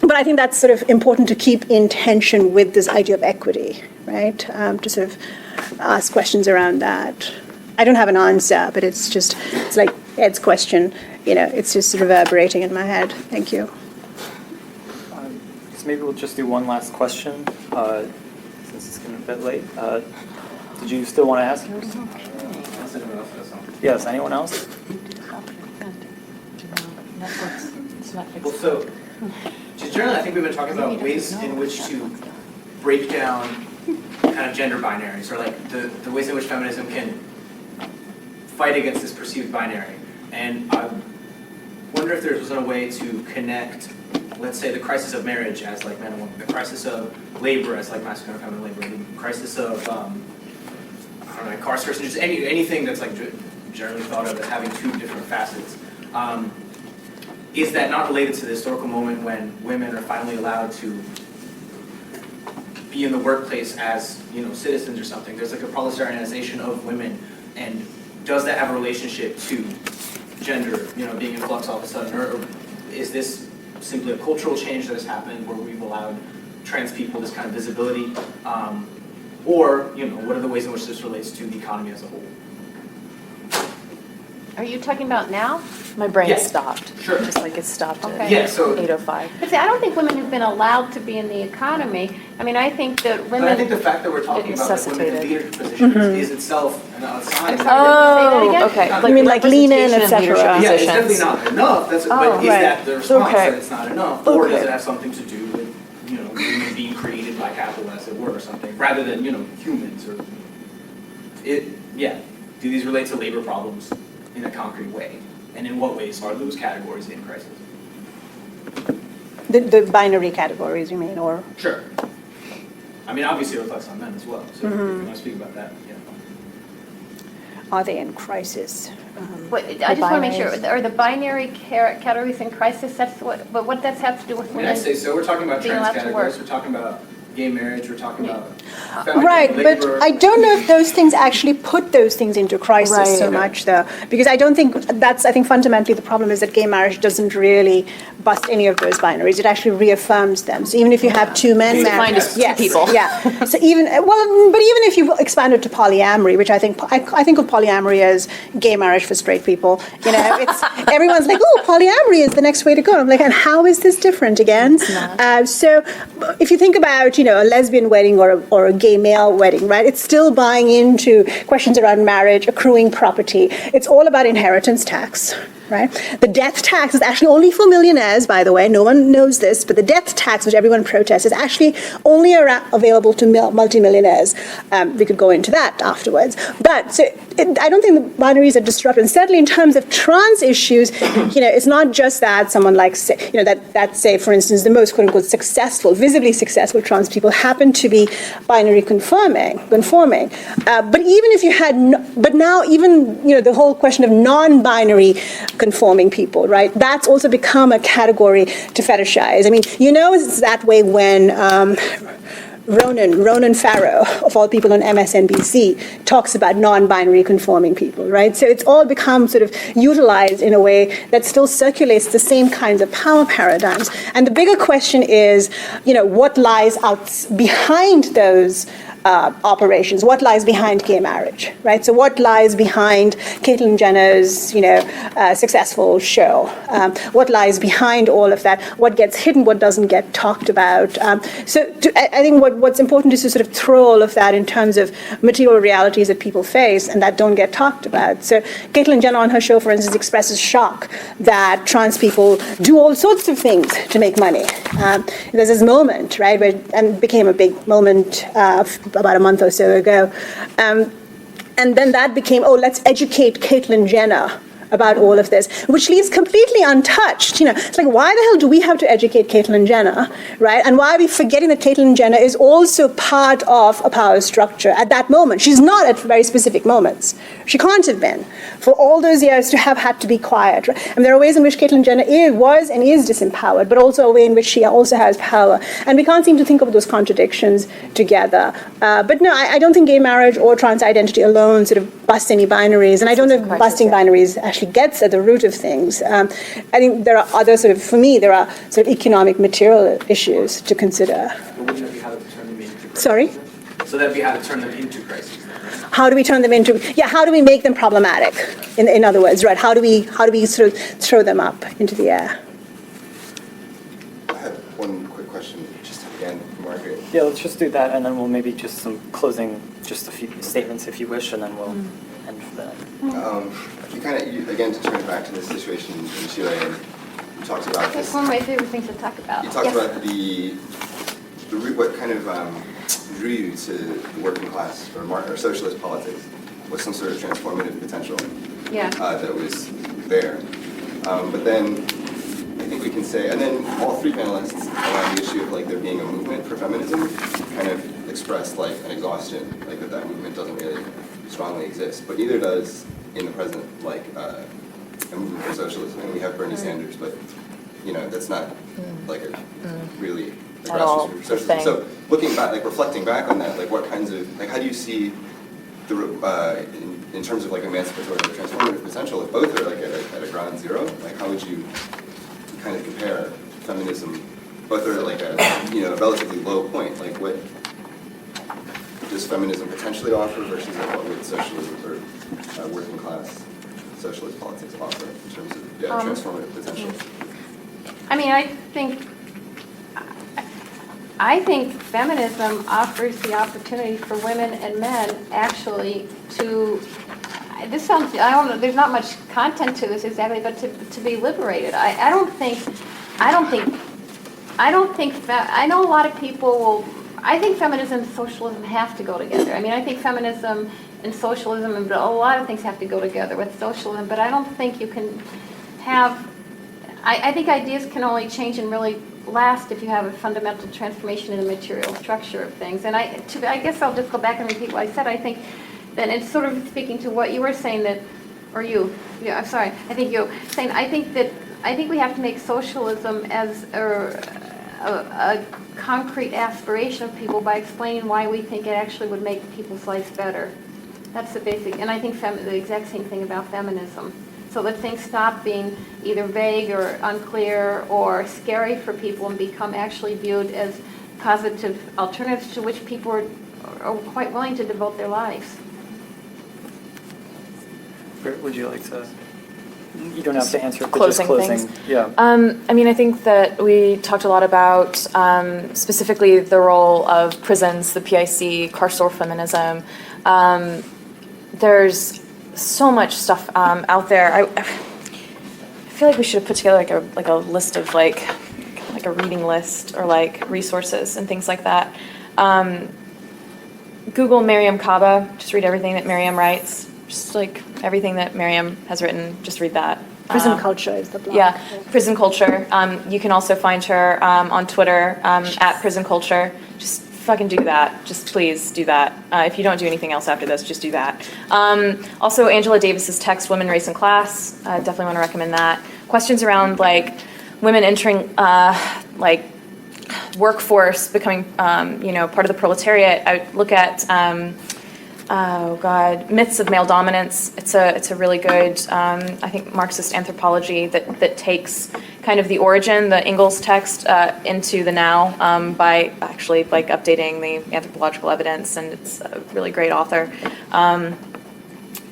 But I think that's sort of important to keep in tension with this idea of equity, right? To sort of ask questions around that. I don't have an answer, but it's like Ed's question, it's just reverberating in my head. Thank you. So maybe we'll just do one last question, since it's getting a bit late. Did you still want to ask yours? Yes, anyone else? Well, so generally, I think we've been talking about ways in which to break down kind of gender binaries, or like the ways in which feminism can fight against this perceived binary. And I wonder if there was a way to connect, let's say, the crisis of marriage as like man and woman, the crisis of labor as like masculine and feminine labor, the crisis of incarceration, just anything that's like generally thought of as having two different facets. Is that not related to the historical moment when women are finally allowed to be in the workplace as, citizens or something? There's like a proletarianization of women, and does that have a relationship to gender, being in flux all of a sudden? Or is this simply a cultural change that has happened where we've allowed trans people this kind of visibility? Or, what are the ways in which this relates to the economy as a whole? Are you talking about now? My brain Yeah. stopped. Sure. Just like it stopped Okay. at Yeah, so 8:05. But see, I don't think women have been allowed to be in the economy. I mean, I think that But I think women. the fact that we're talking about like, women in Necessitated. leadership positions is itself a sign. Say that again? Okay. You mean like lean in, representation et cetera? leadership Yeah, it's positions. definitely not enough. But is right. that the response Okay. that it's not enough, or does Okay. it have something to do with women being created by capital, as it were, or something, rather than humans or it? Yeah. Do these relate to labor problems in a concrete way, and in what ways are those categories in crisis? The binary categories, you mean, or? Sure. I mean, obviously it reflects on men as well. So if you want to speak about that, yeah. Are they in crisis? What, I just want to make sure, are the binary categories in crisis? That's what does have to do with I mean, women? I'd say so. We're talking about being trans allowed to categories. work. We're talking about gay marriage. We're talking about feminine Right, labor. but I don't know if those things actually put those things into crisis Right. so much, though, because I don't think that's. I think fundamentally the problem is that gay marriage doesn't really bust any of those binaries. It actually reaffirms them. So even if you have two men It's married, defined as two yes, people. yeah. So even but even if you expand it to polyamory, which I think of polyamory as gay marriage for straight people. It's everyone's like, oh, polyamory is the next way to go. I'm like, and how is this different again? So if you think about a lesbian wedding or a gay male wedding, right? It's still buying into questions around marriage, accruing property. It's all about inheritance tax, right? The death tax is actually only for millionaires, by the way. No one knows this, but the death tax, which everyone protests, is actually only available to multimillionaires. We could go into that afterwards. But so I don't think the binaries are disrupted. And certainly in terms of trans issues, it's not just that someone like, that say, for instance, the most quote-unquote successful, visibly successful trans people happen to be binary conforming. But even if you had, but now even, the whole question of non-binary conforming people, right? That's also become a category to fetishize. I mean, it's that way when Ronan Farrow, of all people on MSNBC, talks about non-binary conforming people, right? So it's all become sort of utilized in a way that still circulates the same kinds of power paradigms. And the bigger question is, what lies out behind those operations? What lies behind gay marriage, right? So what lies behind Caitlyn Jenner's, successful show? What lies behind all of that? What gets hidden? What doesn't get talked about? I think what's important is to sort of throw all of that in terms of material realities that people face and that don't get talked about. So Caitlyn Jenner on her show, for instance, expresses shock that trans people do all sorts of things to make money. There's this moment, right, and became a big moment about a month or so ago. And then that became, let's educate Caitlyn Jenner about all of this, which leaves completely untouched. It's like, why the hell do we have to educate Caitlyn Jenner, right? And why are we forgetting that Caitlyn Jenner is also part of a power structure at that moment? She's not at very specific moments. She can't have been for all those years to have had to be quiet. Right? And there are ways in which Caitlyn Jenner was and is disempowered, but also a way in which she also has power. And we can't seem to think of those contradictions together. But no, I don't think gay marriage or trans identity alone sort of busts any binaries. And I don't know if busting binaries actually gets at the root of things. I think there are other there are sort of economic material issues to consider. But wouldn't that be how to turn them into crises? Sorry? So that'd be how to turn them into crises. How do we turn them into? How do we make them problematic? In other words, right? How do we sort of throw them up into the air? I have one quick question, just again, for Margaret. Yeah, let's just do that, and then we'll maybe just some closing, just a few statements if you wish, and then we'll end for that. Again, to turn it back to the situation in Chile, and you talked about That's this. one of my favorite things to talk about. You talked about what kind of drew you to the working class or socialist politics was some sort of transformative potential that was there. But then I think we can say, and then all three panelists around the issue of there being a movement for feminism kind of expressed an exhaustion, that movement doesn't really strongly exist, but neither does in the present a movement for socialism. And we have Bernie Sanders, but that's not really a grassroots for socialism. So looking back, reflecting back on that, what kinds of how do you see the in terms of emancipatory or transformative potential if both are at a ground zero? How would you kind of compare feminism, both are like a a relatively low point. Like what does feminism potentially offer versus what would socialism or working class socialist politics offer in terms of transformative potential? I mean, I think feminism offers the opportunity for women and men actually to, this sounds, I don't know, there's not much content to this exactly, but to be liberated. I know a lot of people will, I think feminism and socialism have to go together. I mean, I think feminism and socialism and a lot of things have to go together with socialism, but I don't think you can have, I think ideas can only change and really last if you have a fundamental transformation in the material structure of things. And I guess I'll just go back and repeat what I said. I think that it's sort of speaking to what you were saying that, or you, yeah, I'm sorry, I think you saying, I think we have to make socialism as a concrete aspiration of people by explaining why we think it actually would make people's lives better. That's the basic, and I think the exact same thing about feminism. So that things stop being either vague or unclear or scary for people and become actually viewed as positive alternatives to which people are quite willing to devote their lives. Britt, would you like to? You don't have to answer, but Closing just closing. things. Yeah. I mean, I think that we talked a lot about specifically the role of prisons, the PIC, carceral feminism. There's so much stuff out there. I feel like we should have put together like a list of like a reading list or like resources and things like that. Google Mariam Kaba, just read everything that Mariam writes. Just like everything that Mariam has written, just read that. Prison Culture is the blog. Yeah, Prison Culture. You can also find her on Twitter at Prison Culture. Just fucking do that. Just please do that. If you don't do anything else after this, just do that. Also, Angela Davis's text, Women, Race, and Class. Definitely want to recommend that. Questions around like women entering like workforce, becoming part of the proletariat. I look at Myths of Male Dominance. It's a really good, I think, Marxist anthropology that takes kind of the origin, the Ingalls text, into the now by actually like updating the anthropological evidence, and it's a really great author. I'm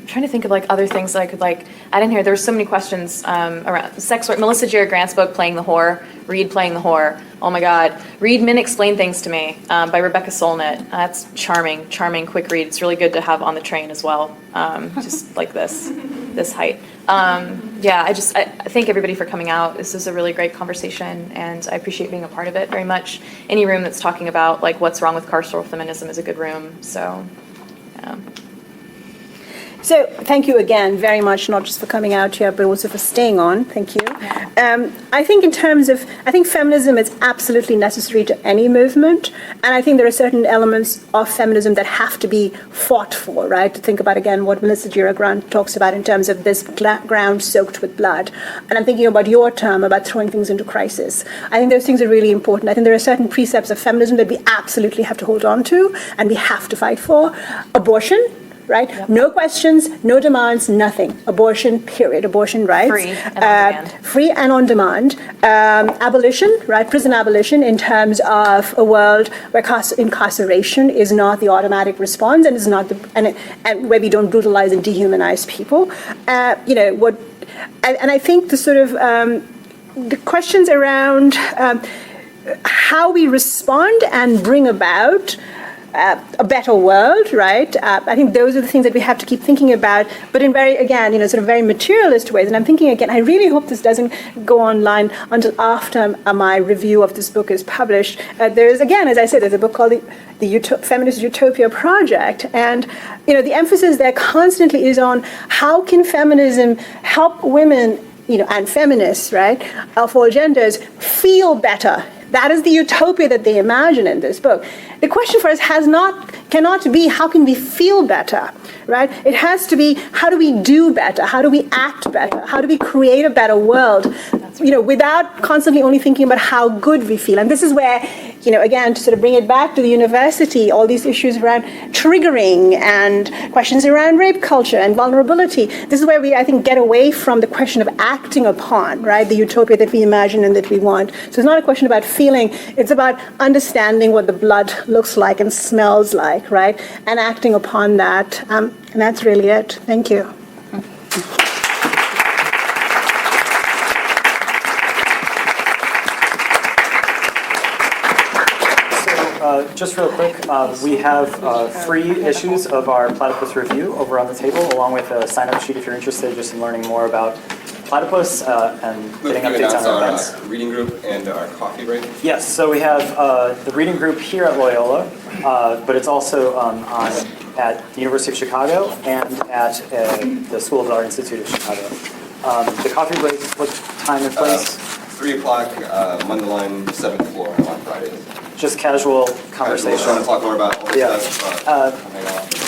trying to think of like other things that I could like add in here. There were so many questions around sex work. Melissa Gira Grant's book, Playing the Whore. Read Playing the Whore. Oh my God. Read Men Explain Things to Me by Rebecca Solnit. That's charming, quick read. It's really good to have on the train as well. Just like this height. I thank everybody for coming out. This is a really great conversation, and I appreciate being a part of it very much. Any room that's talking about like what's wrong with carceral feminism is a good room. So, yeah. So thank you again very much, not just for coming out here, but also for staying on. Thank you. I think in terms of, I think feminism is absolutely necessary to any movement. And I think there are certain elements of feminism that have to be fought for, right? To think about, again, what Melissa Gira Grant talks about in terms of this ground soaked with blood. And I'm thinking about your term, about throwing things into crisis. I think those things are really important. I think there are certain precepts of feminism that we absolutely have to hold on to and we have to fight for. Abortion. Right? Yep. No questions, no demands, nothing. Abortion, period. Abortion rights. Free and on demand. Free and on demand. Abolition, right? Prison abolition in terms of a world where incarceration is not the automatic response and is not and where we don't brutalize and dehumanize people. And I think the sort of the questions around how we respond and bring about a better world, right? I think those are the things that we have to keep thinking about, but in very, again, sort of very materialist ways. And I'm thinking again, I really hope this doesn't go online until after my review of this book is published. There is, again, as I said, there's a book called the Feminist Utopia Project, and the emphasis there constantly is on how can feminism help women, and feminists, right, of all genders, feel better. That is the utopia that they imagine in this book. The question for us cannot be how can we feel better, right? It has to be how do we do better? How do we act better? How do we create a better world? without constantly only thinking about how good we feel. And this is where, again, to sort of bring it back to the university, all these issues around triggering and questions around rape culture and vulnerability. This is where we, I think, get away from the question of acting upon, right, the utopia that we imagine and that we want. So it's not a question about feeling, it's about understanding what the blood looks like and smells like, right, and acting upon that. And that's really it. Thank you. Just real quick, we have 3 issues of our Platypus Review over on the table, along with a sign-up sheet if you're interested just in learning more about platypus and getting updates on our events. Reading group and our coffee break? Yes, so we have the reading group here at Loyola, but it's also at the University of Chicago and at the School of the Art Institute of Chicago. The coffee break, what time and place? 3 o'clock, Mundelein, 7th floor on Fridays. Just casual conversation. Want to talk more about all this stuff?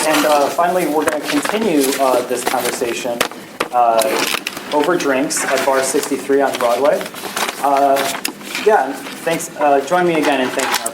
And finally, we're going to continue this conversation over drinks at Bar 63 on Broadway. Thanks. Join me again in thanking our